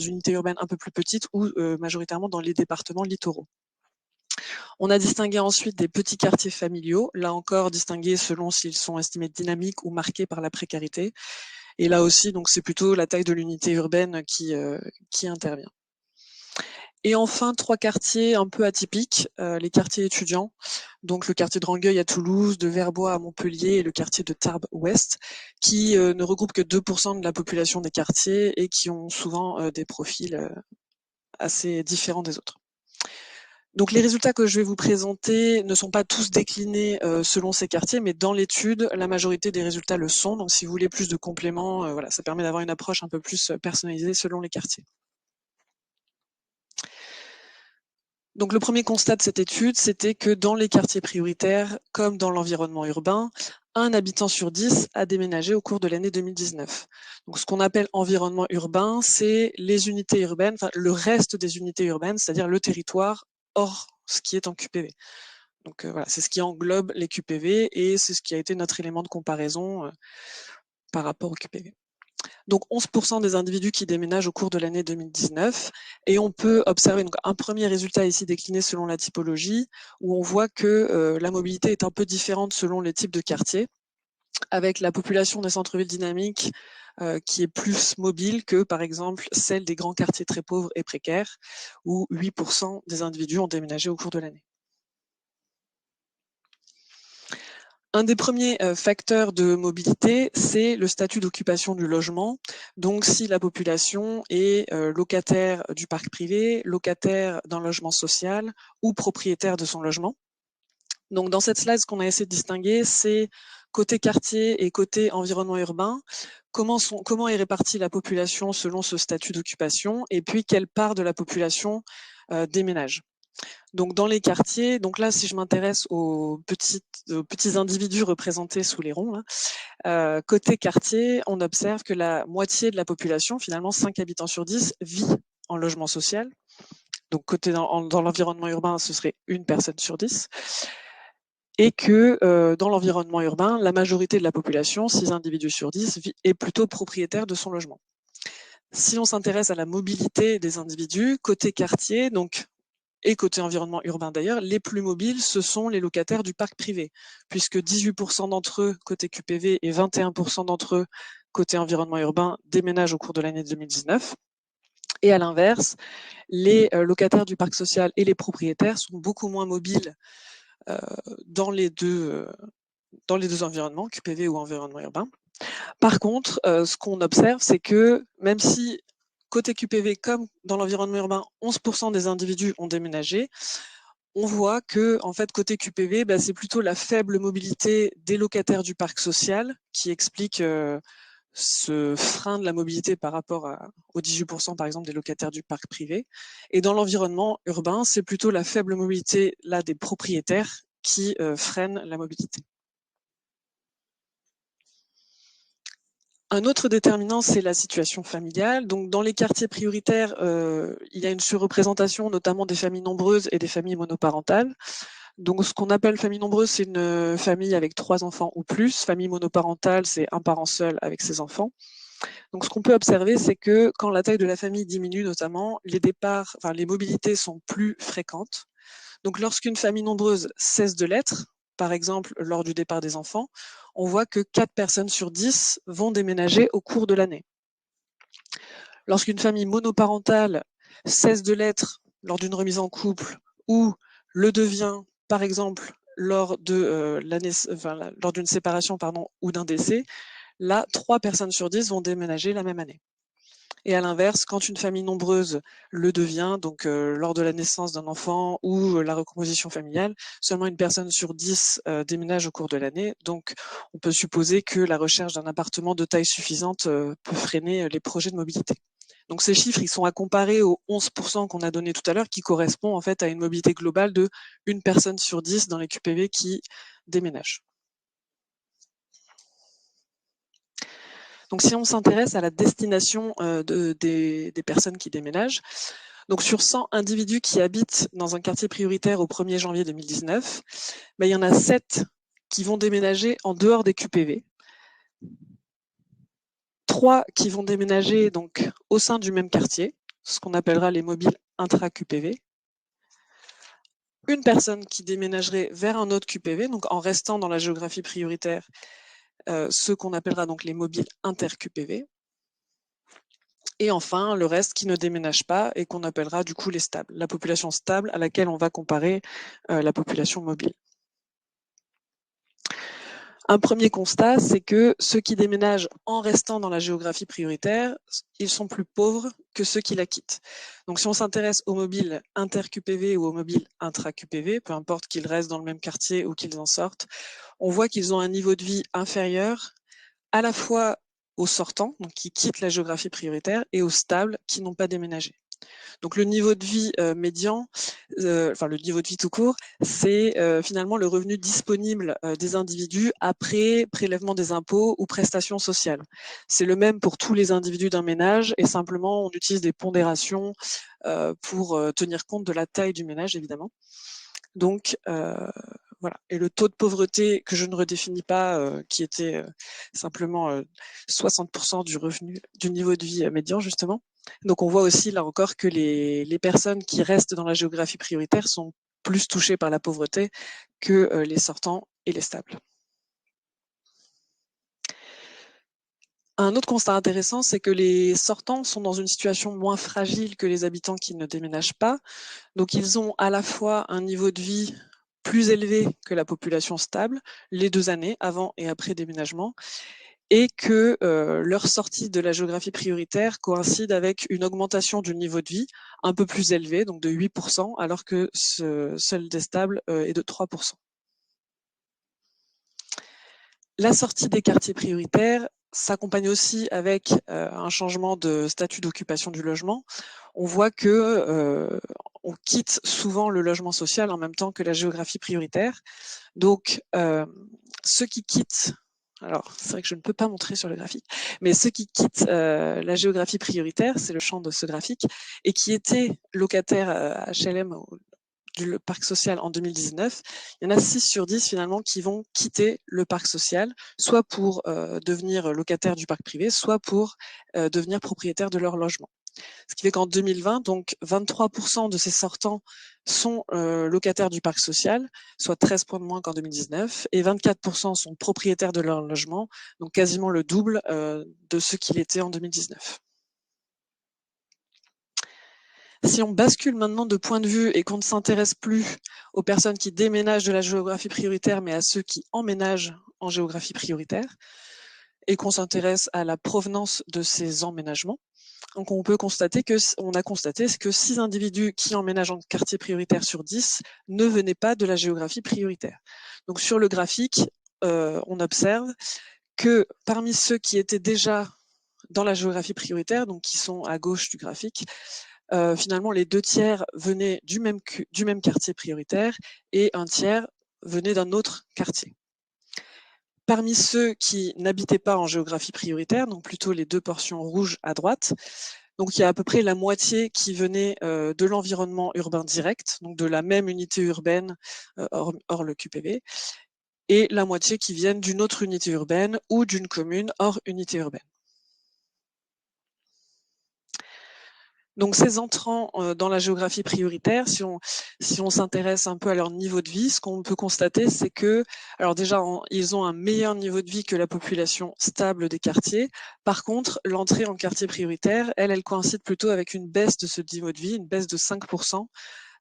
[SPEAKER 6] unités urbaines un peu plus petites ou majoritairement dans les départements littoraux. On a distingué ensuite des petits quartiers familiaux, là encore distingués selon s'ils sont estimés dynamiques ou marqués par la précarité. Et là aussi, donc c'est plutôt la taille de l'unité urbaine qui intervient. Et enfin, 3 quartiers un peu atypiques, les quartiers étudiants, donc le quartier de Rangueil à Toulouse, de Verbois à Montpellier et le quartier de Tarbes Ouest, qui ne regroupent que 2% de la population des quartiers et qui ont souvent des profils assez différents des autres. Donc les résultats que je vais vous présenter ne sont pas tous déclinés selon ces quartiers, mais dans l'étude, la majorité des résultats le sont. Donc si vous voulez plus de compléments, voilà, ça permet d'avoir une approche un peu plus personnalisée selon les quartiers. Donc le premier constat de cette étude, c'était que dans les quartiers prioritaires, comme dans l'environnement urbain, un habitant sur 10 a déménagé au cours de l'année 2019. Donc ce qu'on appelle environnement urbain, c'est les unités urbaines, enfin le reste des unités urbaines, c'est-à-dire le territoire hors ce qui est en QPV. Donc voilà, c'est ce qui englobe les QPV et c'est ce qui a été notre élément de comparaison par rapport au QPV. Donc 11% des individus qui déménagent au cours de l'année 2019 et on peut observer donc, un premier résultat ici décliné selon la typologie où on voit que la mobilité est un peu différente selon les types de quartiers avec la population des centres-villes dynamiques qui est plus mobile que par exemple celle des grands quartiers très pauvres et précaires où 8% des individus ont déménagé au cours de l'année. Un des premiers facteurs de mobilité, c'est le statut d'occupation du logement. Donc, si la population est locataire du parc privé, locataire d'un logement social ou propriétaire de son logement. Donc, dans cette slide, ce qu'on a essayé de distinguer, c'est côté quartier et côté environnement urbain, comment est répartie la population selon ce statut d'occupation et puis quelle part de la population déménage. Donc dans les quartiers, donc là si je m'intéresse aux petits individus représentés sous les ronds, là, côté quartier, on observe que la moitié de la population, finalement 5 habitants sur 10, vit en logement social. Donc côté dans l'environnement urbain, ce serait une personne sur 10. Et que dans l'environnement urbain, la majorité de la population, 6 individus sur 10, est plutôt propriétaire de son logement. Si on s'intéresse à la mobilité des individus, côté quartier, donc et côté environnement urbain d'ailleurs, les plus mobiles, ce sont les locataires du parc privé, puisque 18% d'entre eux côté QPV et 21% d'entre eux côté environnement urbain déménagent au cours de l'année 2019. Et à l'inverse, les locataires du parc social et les propriétaires sont beaucoup moins mobiles dans les deux environnements, QPV ou environnement urbain. Par contre, ce qu'on observe, c'est que même si côté QPV, comme dans l'environnement urbain, 11% des individus ont déménagé, on voit que, en fait, côté QPV, c'est plutôt la faible mobilité des locataires du parc social qui explique ce frein de la mobilité par rapport aux 18% par exemple des locataires du parc privé. Et dans l'environnement urbain, c'est plutôt la faible mobilité là des propriétaires qui freine la mobilité. Un autre déterminant, c'est la situation familiale. Donc, dans les quartiers prioritaires, il y a une surreprésentation, notamment des familles nombreuses et des familles monoparentales. Donc, ce qu'on appelle famille nombreuse, c'est une famille avec 3 enfants ou plus. Famille monoparentale, c'est un parent seul avec ses enfants. Donc, ce qu'on peut observer, c'est que quand la taille de la famille diminue, notamment, les mobilités sont plus fréquentes. Donc, lorsqu'une famille nombreuse cesse de l'être, par exemple lors du départ des enfants, on voit que 4 personnes sur 10 vont déménager au cours de l'année. Lorsqu'une famille monoparentale cesse de l'être lors d'une remise en couple ou le devient, par exemple, lors d'une séparation ou d'un décès, là, 3 personnes sur 10 vont déménager la même année. Et à l'inverse, quand une famille nombreuse le devient, donc lors de la naissance d'un enfant ou la recomposition familiale, seulement une personne sur 10 déménage au cours de l'année. Donc on peut supposer que la recherche d'un appartement de taille suffisante peut freiner les projets de mobilité. Donc ces chiffres, ils sont à comparer aux 11% qu'on a donné tout à l'heure, qui correspond en fait à une mobilité globale de une personne sur 10 dans les QPV qui déménagent. Donc, si on s'intéresse à la destination des personnes qui déménagent, donc sur 100 individus qui habitent dans un quartier prioritaire au 1er janvier 2019, il y en a 7 qui vont déménager en dehors des QPV, 3 qui vont déménager donc au sein du même quartier, ce qu'on appellera les mobiles intra-QPV, une personne qui déménagerait vers un autre QPV, donc en restant dans la géographie prioritaire, ce qu'on appellera donc les mobiles inter-QPV, Et enfin, le reste qui ne déménage pas et qu'on appellera du coup les stables, la population stable à laquelle on va comparer la population mobile. Un premier constat, c'est que ceux qui déménagent en restant dans la géographie prioritaire, ils sont plus pauvres que ceux qui la quittent. Donc si on s'intéresse aux mobiles inter-QPV ou aux mobiles intra-QPV, peu importe qu'ils restent dans le même quartier ou qu'ils en sortent, on voit qu'ils ont un niveau de vie inférieur à la fois aux sortants, donc qui quittent la géographie prioritaire, et aux stables qui n'ont pas déménagé. Donc le niveau de vie médian, enfin le niveau de vie tout court, c'est finalement le revenu disponible des individus après prélèvement des impôts ou prestations sociales. C'est le même pour tous les individus d'un ménage et simplement on utilise des pondérations pour tenir compte de la taille du ménage évidemment. Donc voilà. Et le taux de pauvreté que je ne redéfinis pas, qui était simplement 60% du revenu, du niveau de vie médian justement. Donc on voit aussi là encore que les personnes qui restent dans la géographie prioritaire sont plus touchées par la pauvreté que les sortants et les stables. Un autre constat intéressant, c'est que les sortants sont dans une situation moins fragile que les habitants qui ne déménagent pas. Donc ils ont à la fois un niveau de vie plus élevé que la population stable, les 2 années, avant et après déménagement, et que leur sortie de la géographie prioritaire coïncide avec une augmentation du niveau de vie un peu plus élevé, donc de 8%, alors que seul des stables est de 3%. La sortie des quartiers prioritaires s'accompagne aussi avec un changement de statut d'occupation du logement. On voit que on quitte souvent le logement social en même temps que la géographie prioritaire. Donc, ceux qui quittent, alors c'est vrai que je ne peux pas montrer sur le graphique, mais ceux qui quittent la géographie prioritaire, c'est le champ de ce graphique, et qui étaient locataires HLM du parc social en 2019, il y en a 6 sur 10 finalement qui vont quitter le parc social, soit pour devenir locataires du parc privé, soit pour devenir propriétaires de leur logement. Ce qui fait qu'en 2020, donc 23% de ces sortants sont locataires du parc social, soit 13 points de moins qu'en 2019, et 24% sont propriétaires de leur logement, donc quasiment le double de ceux qui l'étaient en 2019. Si on bascule maintenant de point de vue et qu'on ne s'intéresse plus aux personnes qui déménagent de la géographie prioritaire, mais à ceux qui emménagent en géographie prioritaire, et qu'on s'intéresse à la provenance de ces emménagements, donc on a constaté que 6 individus qui emménagent en quartier prioritaire sur 10 ne venaient pas de la géographie prioritaire. Donc sur le graphique, on observe que parmi ceux qui étaient déjà dans la géographie prioritaire, donc qui sont à gauche du graphique, finalement les 2 tiers venaient du même quartier prioritaire et 1 tiers venait d'un autre quartier. Parmi ceux qui n'habitaient pas en géographie prioritaire, donc plutôt les 2 portions rouges à droite, donc il y a à peu près la moitié qui venait de l'environnement urbain direct, donc de la même unité urbaine hors le QPV, et la moitié qui viennent d'une autre unité urbaine ou d'une commune hors unité urbaine. Donc ces entrants dans la géographie prioritaire, si on s'intéresse un peu à leur niveau de vie, ce qu'on peut constater, c'est que, alors déjà, ils ont un meilleur niveau de vie que la population stable des quartiers. Par contre, l'entrée en quartier prioritaire, elle coïncide plutôt avec une baisse de ce niveau de vie, une baisse de 5%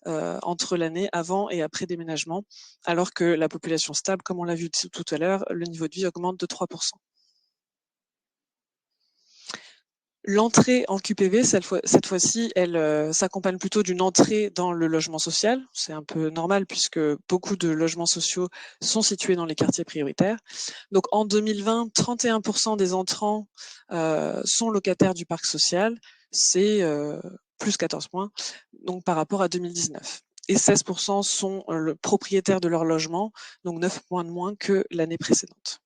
[SPEAKER 6] entre l'année avant et après déménagement, alors que la population stable, comme on l'a vu tout à l'heure, le niveau de vie augmente de 3%. L'entrée en QPV, cette fois-ci, elle s'accompagne plutôt d'une entrée dans le logement social. C'est un peu normal puisque beaucoup de logements sociaux sont situés dans les quartiers prioritaires. Donc en 2020, 31% des entrants sont locataires du parc social. C'est plus 14 points donc par rapport à 2019. Et 16% sont propriétaires de leur logement, donc 9 points de moins que l'année précédente.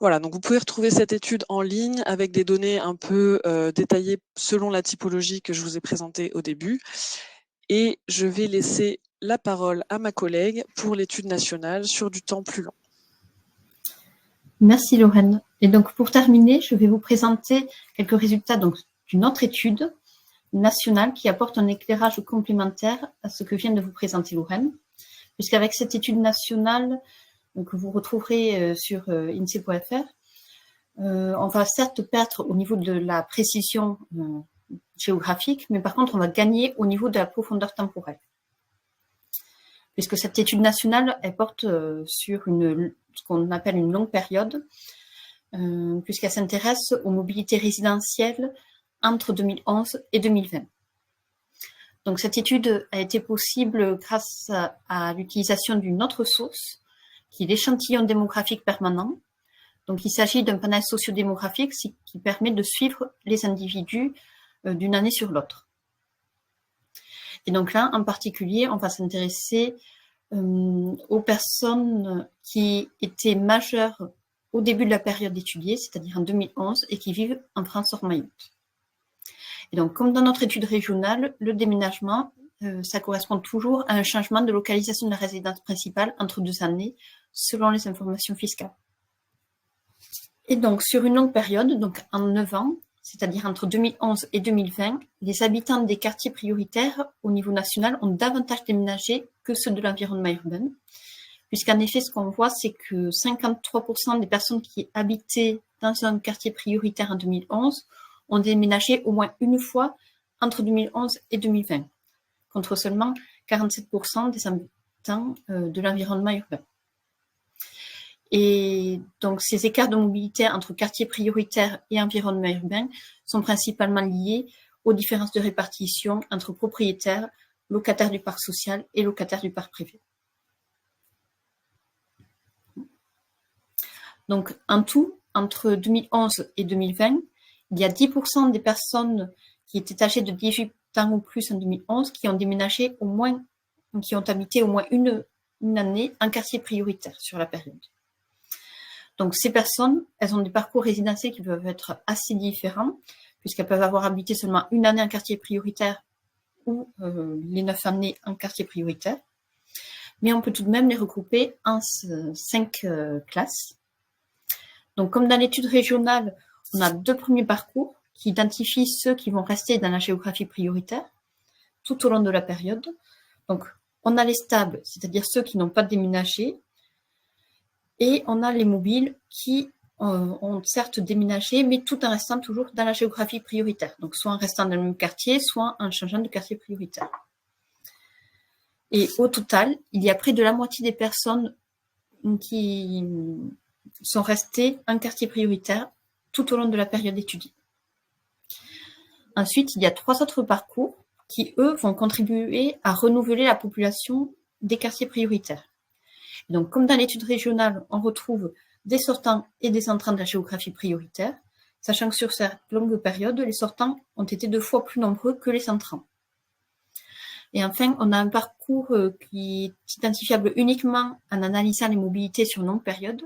[SPEAKER 6] Voilà, donc vous pouvez retrouver cette étude en ligne avec des données un peu détaillées selon la typologie que je vous ai présentée au début. Et je vais laisser la parole à ma collègue pour l'étude nationale sur du temps plus long.
[SPEAKER 3] Merci Lorraine. Et donc pour terminer, je vais vous présenter quelques résultats d'une autre étude nationale qui apporte un éclairage complémentaire à ce que vient de vous présenter Lorraine. Puisqu'avec cette étude nationale, que vous retrouverez sur INSEE.fr, On va certes perdre au niveau de la précision géographique, mais par contre, on va gagner au niveau de la profondeur temporelle. Puisque cette étude nationale, elle porte sur ce qu'on appelle une longue période, puisqu'elle s'intéresse aux mobilités résidentielles entre 2011 et 2020. Donc cette étude a été possible grâce à l'utilisation d'une autre source, qui est l'échantillon démographique permanent. Donc il s'agit d'un panel sociodémographique qui permet de suivre les individus d'une année sur l'autre. Et donc là, en particulier, on va s'intéresser aux personnes qui étaient majeures au début de la période étudiée, c'est-à-dire en 2011, et qui vivent en France hors Mayotte. Et donc, comme dans notre étude régionale, le déménagement, ça correspond toujours à un changement de localisation de la résidence principale entre 2 années, selon les informations fiscales. Et donc, sur une longue période, donc en 9 ans, c'est-à-dire entre 2011 et 2020, les habitants des quartiers prioritaires au niveau national ont davantage déménagé que ceux de l'environnement urbain, puisqu'en effet, ce qu'on voit, c'est que 53% des personnes qui habitaient dans un quartier prioritaire en 2011 ont déménagé au moins une fois entre 2011 et 2020, contre seulement 47% des habitants de l'environnement urbain. Et donc, ces écarts de mobilité entre quartiers prioritaires et environnement urbain sont principalement liés aux différences de répartition entre propriétaires, locataires du parc social et locataires du parc privé. Donc, en tout, entre 2011 et 2020, il y a 10% des personnes qui étaient âgées de 18 ans ou plus en 2011 qui ont déménagé qui ont habité au moins une année en quartier prioritaire sur la période. Donc, ces personnes, elles ont des parcours résidentiels qui peuvent être assez différents, puisqu'elles peuvent avoir habité seulement une année en quartier prioritaire ou les 9 années en quartier prioritaire. Mais on peut tout de même les regrouper en 5 classes. Donc, comme dans l'étude régionale, on a 2 premiers parcours qui identifient ceux qui vont rester dans la géographie prioritaire tout au long de la période. Donc, on a les stables, c'est-à-dire ceux qui n'ont pas déménagé, et on a les mobiles qui ont certes déménagé, mais tout en restant toujours dans la géographie prioritaire. Donc, soit en restant dans le même quartier, soit en changeant de quartier prioritaire. Et au total, il y a près de la moitié des personnes qui sont restées en quartier prioritaire tout au long de la période étudiée. Ensuite, il y a 3 autres parcours qui, eux, vont contribuer à renouveler la population des quartiers prioritaires. Donc, comme dans l'étude régionale, on retrouve des sortants et des entrants de la géographie prioritaire, sachant que sur cette longue période, les sortants ont été 2 fois plus nombreux que les entrants. Et enfin, on a un parcours qui est identifiable uniquement en analysant les mobilités sur longue période.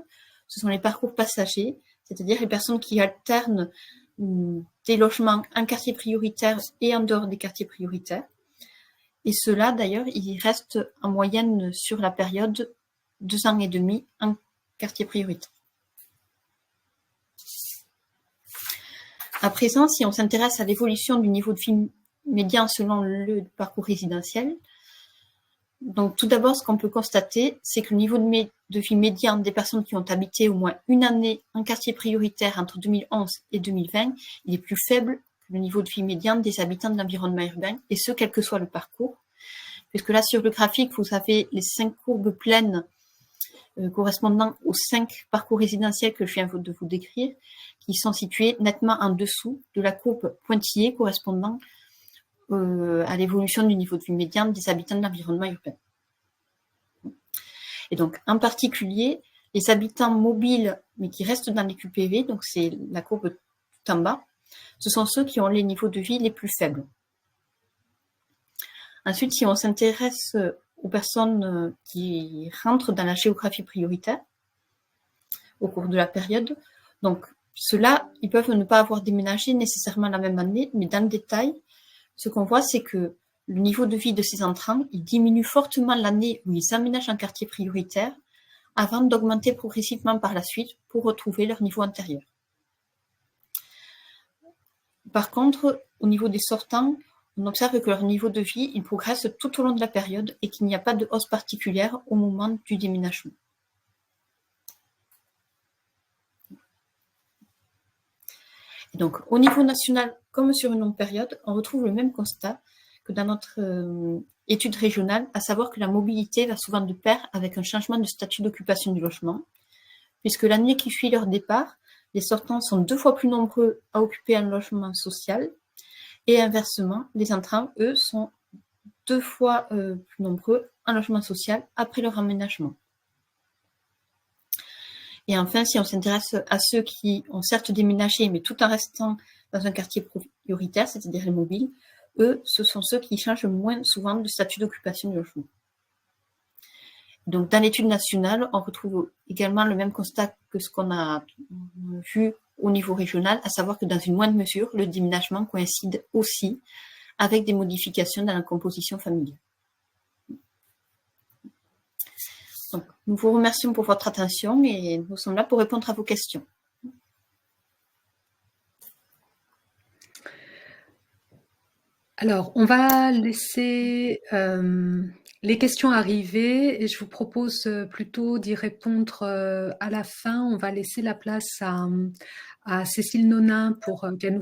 [SPEAKER 3] Ce sont les parcours passagers, c'est-à-dire les personnes qui alternent des logements en quartier prioritaire et en dehors des quartiers prioritaires. Et ceux-là, d'ailleurs, ils restent en moyenne sur la période 2 ans et demi en quartier prioritaire. À présent, si on s'intéresse à l'évolution du niveau de vie médian selon le parcours résidentiel, donc tout d'abord, ce qu'on peut constater, c'est que le niveau de vie médian des personnes qui ont habité au moins une année en quartier prioritaire entre 2011 et 2020, il est plus faible que le niveau de vie médian des habitants de l'environnement urbain, et ce, quel que soit le parcours. Puisque là, sur le graphique, vous avez les 5 courbes pleines correspondant aux 5 parcours résidentiels que je viens de vous décrire, qui sont situés nettement en dessous de la courbe pointillée correspondant à l'évolution du niveau de vie médian des habitants de l'environnement urbain. Et donc, en particulier, les habitants mobiles, mais qui restent dans les QPV, donc c'est la courbe tout en bas, ce sont ceux qui ont les niveaux de vie les plus faibles. Ensuite, si on s'intéresse aux personnes qui rentrent dans la géographie prioritaire au cours de la période, donc ceux-là, ils peuvent ne pas avoir déménagé nécessairement la même année, mais dans le détail, ce qu'on voit, c'est que le niveau de vie de ces entrants, il diminue fortement l'année où ils aménagent un quartier prioritaire avant d'augmenter progressivement par la suite pour retrouver leur niveau antérieur. Par contre, au niveau des sortants, on observe que leur niveau de vie, il progresse tout au long de la période et qu'il n'y a pas de hausse particulière au moment du déménagement. Donc, au niveau national, comme sur une longue période, on retrouve le même constat que dans notre étude régionale, à savoir que la mobilité va souvent de pair avec un changement de statut d'occupation du logement, puisque l'année qui suit leur départ, les sortants sont 2 fois plus nombreux à occuper un logement social, et inversement, les entrants, eux, sont 2 fois plus nombreux en logement social après leur aménagement. Et enfin, si on s'intéresse à ceux qui ont certes déménagé, mais tout en restant dans un quartier prioritaire, c'est-à-dire les mobiles, eux, ce sont ceux qui changent moins souvent de statut d'occupation du logement. Donc, dans l'étude nationale, on retrouve également le même constat que ce qu'on a vu au niveau régional, à savoir que dans une moindre mesure, le déménagement coïncide aussi avec des modifications dans la composition familiale. Donc, nous vous remercions pour votre attention et nous sommes là pour répondre à vos questions.
[SPEAKER 1] Alors, on va laisser les questions arriver et je vous propose plutôt d'y répondre à la fin. On va laisser la place à Cécile Nonin pour qu'elle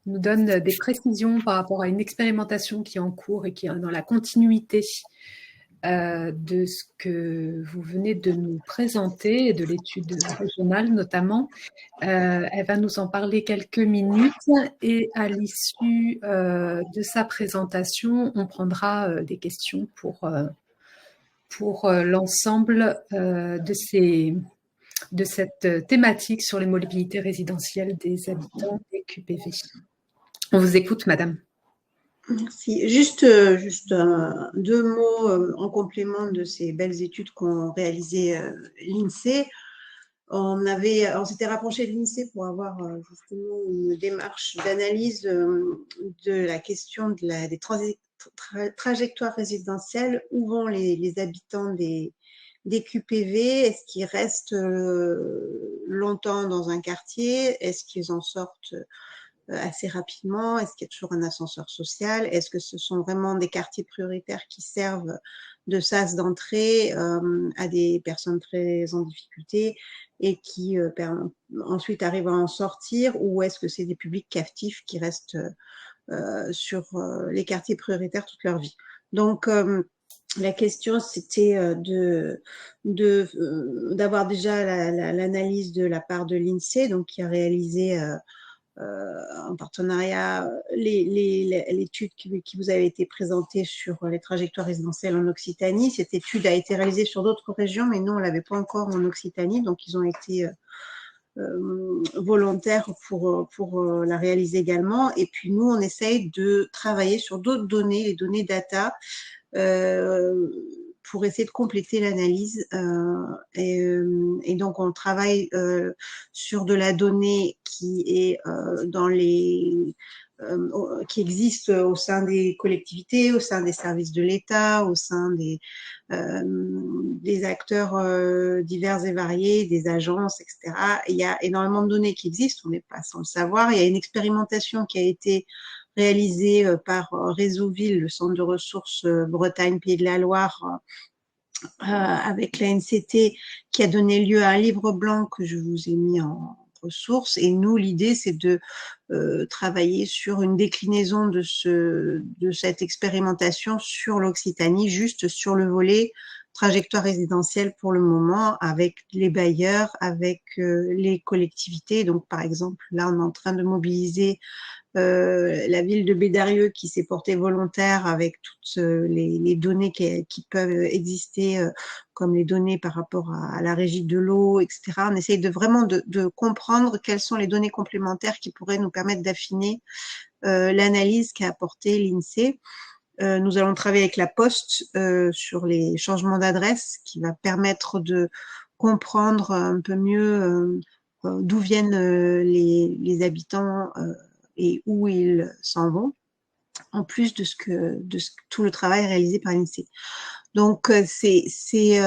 [SPEAKER 1] nous donne des précisions par rapport à une expérimentation qui est en cours et qui est dans la continuité de ce que vous venez de nous présenter, et de l'étude régionale notamment. Elle va nous en parler quelques minutes et à l'issue de sa présentation, on prendra des questions pour l'ensemble de cette thématique sur les mobilités résidentielles des habitants des QPV. On vous écoute, madame.
[SPEAKER 5] Merci. Juste 2 mots en complément de ces belles études qu'ont réalisées l'INSEE. On s'était rapproché de l'INSEE pour avoir justement une démarche d'analyse de la question des trajectoires résidentielles. Où vont les habitants des QPV? Est-ce qu'ils restent longtemps dans un quartier? Est-ce qu'ils en sortent assez rapidement? Est-ce qu'il y a toujours un ascenseur social? Est-ce que ce sont vraiment des quartiers prioritaires qui servent de sas d'entrée à des personnes très en difficulté et qui ensuite arrivent à en sortir? Ou est-ce que c'est des publics captifs qui restent sur les quartiers prioritaires toute leur vie? Donc, la question, c'était d'avoir déjà l'analyse de la part de l'INSEE, donc qui a réalisé en partenariat l'étude qui vous avait été présentée sur les trajectoires résidentielles en Occitanie. Cette étude a été réalisée sur d'autres régions, mais nous, on ne l'avait pas encore en Occitanie, donc ils ont été volontaires pour la réaliser également. Et puis nous, on essaye de travailler sur d'autres données, les données data, pour essayer de compléter l'analyse. Et donc, on travaille sur de la donnée qui est qui existe au sein des collectivités, au sein des services de l'État, au sein des acteurs divers et variés, des agences, etc. Et il y a énormément de données qui existent, on n'est pas sans le savoir. Il y a une expérimentation qui a été réalisée par Réseauville, le centre de ressources Bretagne Pays de la Loire, avec la NCT, qui a donné lieu à un livre blanc que je vous ai mis en ressources. Et nous, l'idée, c'est de travailler sur une déclinaison de cette expérimentation sur l'Occitanie, juste sur le volet trajectoire résidentielle pour le moment, avec les bailleurs, avec les collectivités. Donc, par exemple, là, on est en train de mobiliser la ville de Bédarieux qui s'est portée volontaire avec toutes les données qui peuvent exister, comme les données par rapport à la régie de l'eau, etc. On essaye vraiment de comprendre quelles sont les données complémentaires qui pourraient nous permettre d'affiner l'analyse qu'a apportée l'INSEE. Nous allons travailler avec la Poste sur les changements d'adresse, qui va permettre de comprendre un peu mieux d'où viennent les habitants et où ils s'en vont, en plus de tout le travail réalisé par l'INSEE. Donc je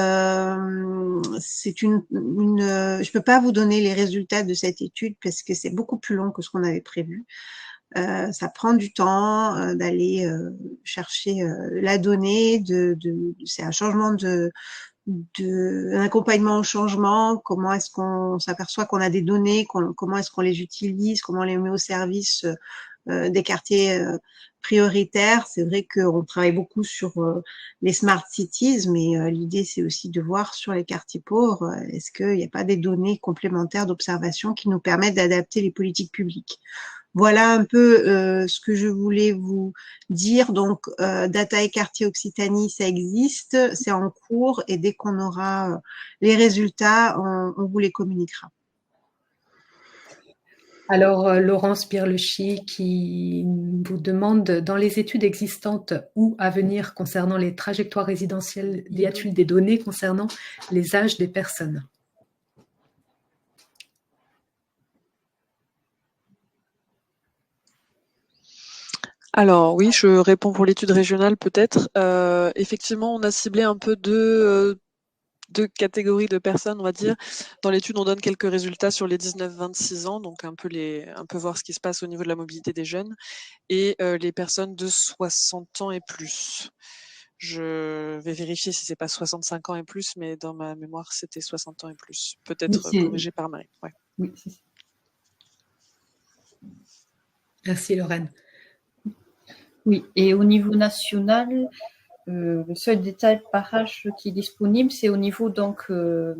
[SPEAKER 5] peux pas vous donner les résultats de cette étude parce que c'est beaucoup plus long que ce qu'on avait prévu. Ça prend du temps d'aller chercher la donnée, c'est un changement un accompagnement au changement, comment est-ce qu'on s'aperçoit qu'on a des données, comment est-ce qu'on les utilise, comment on les met au service des quartiers prioritaires. C'est vrai qu'on travaille beaucoup sur les smart cities, mais l'idée c'est aussi de voir sur les quartiers pauvres, est-ce qu'il n'y a pas des données complémentaires d'observation qui nous permettent d'adapter les politiques publiques. Voilà un peu ce que je voulais vous dire. Donc, Data et Quartier Occitanie, ça existe, c'est en cours et dès qu'on aura les résultats, on vous les communiquera.
[SPEAKER 1] Alors, Laurence Birlechy qui vous demande, dans les études existantes ou à venir concernant les trajectoires résidentielles, y a-t-il des données concernant les âges des personnes ?
[SPEAKER 6] Alors oui, je réponds pour l'étude régionale peut-être. Effectivement, on a ciblé un peu deux catégories de personnes, on va dire. Dans l'étude, on donne quelques résultats sur les 19-26 ans, donc un peu voir ce qui se passe au niveau de la mobilité des jeunes, et les personnes de 60 ans et plus. Je vais vérifier si c'est pas 65 ans et plus, mais dans ma mémoire, c'était 60 ans et plus. Peut-être corrigé par Marie. Ouais.
[SPEAKER 3] Oui, c'est ça.
[SPEAKER 1] Merci Lorraine.
[SPEAKER 3] Oui, et au niveau national, le seul détail par âge qui est disponible, c'est au niveau donc de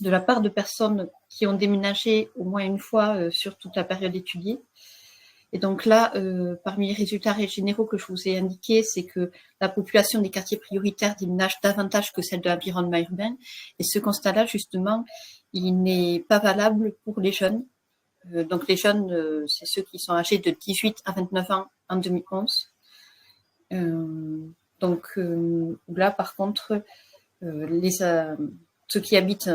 [SPEAKER 3] la part de personnes qui ont déménagé au moins une fois sur toute la période étudiée. Et donc là, parmi les résultats généraux que je vous ai indiqués, c'est que la population des quartiers prioritaires déménage davantage que celle de l'environnement urbain. Et ce constat-là, justement, il n'est pas valable pour les jeunes. Donc les jeunes, c'est ceux qui sont âgés de 18 à 29 ans en 2011. Donc là, par contre, les jeunes qui habitent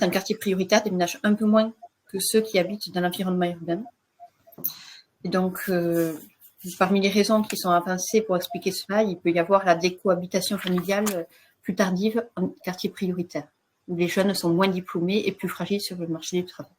[SPEAKER 3] en quartier prioritaire déménagent un peu moins que ceux qui habitent dans l'environnement urbain. Et donc, parmi les raisons qui sont avancées pour expliquer cela, il peut y avoir la décohabitation familiale plus tardive en quartier prioritaire, où les jeunes sont moins diplômés et plus fragiles sur le marché du travail.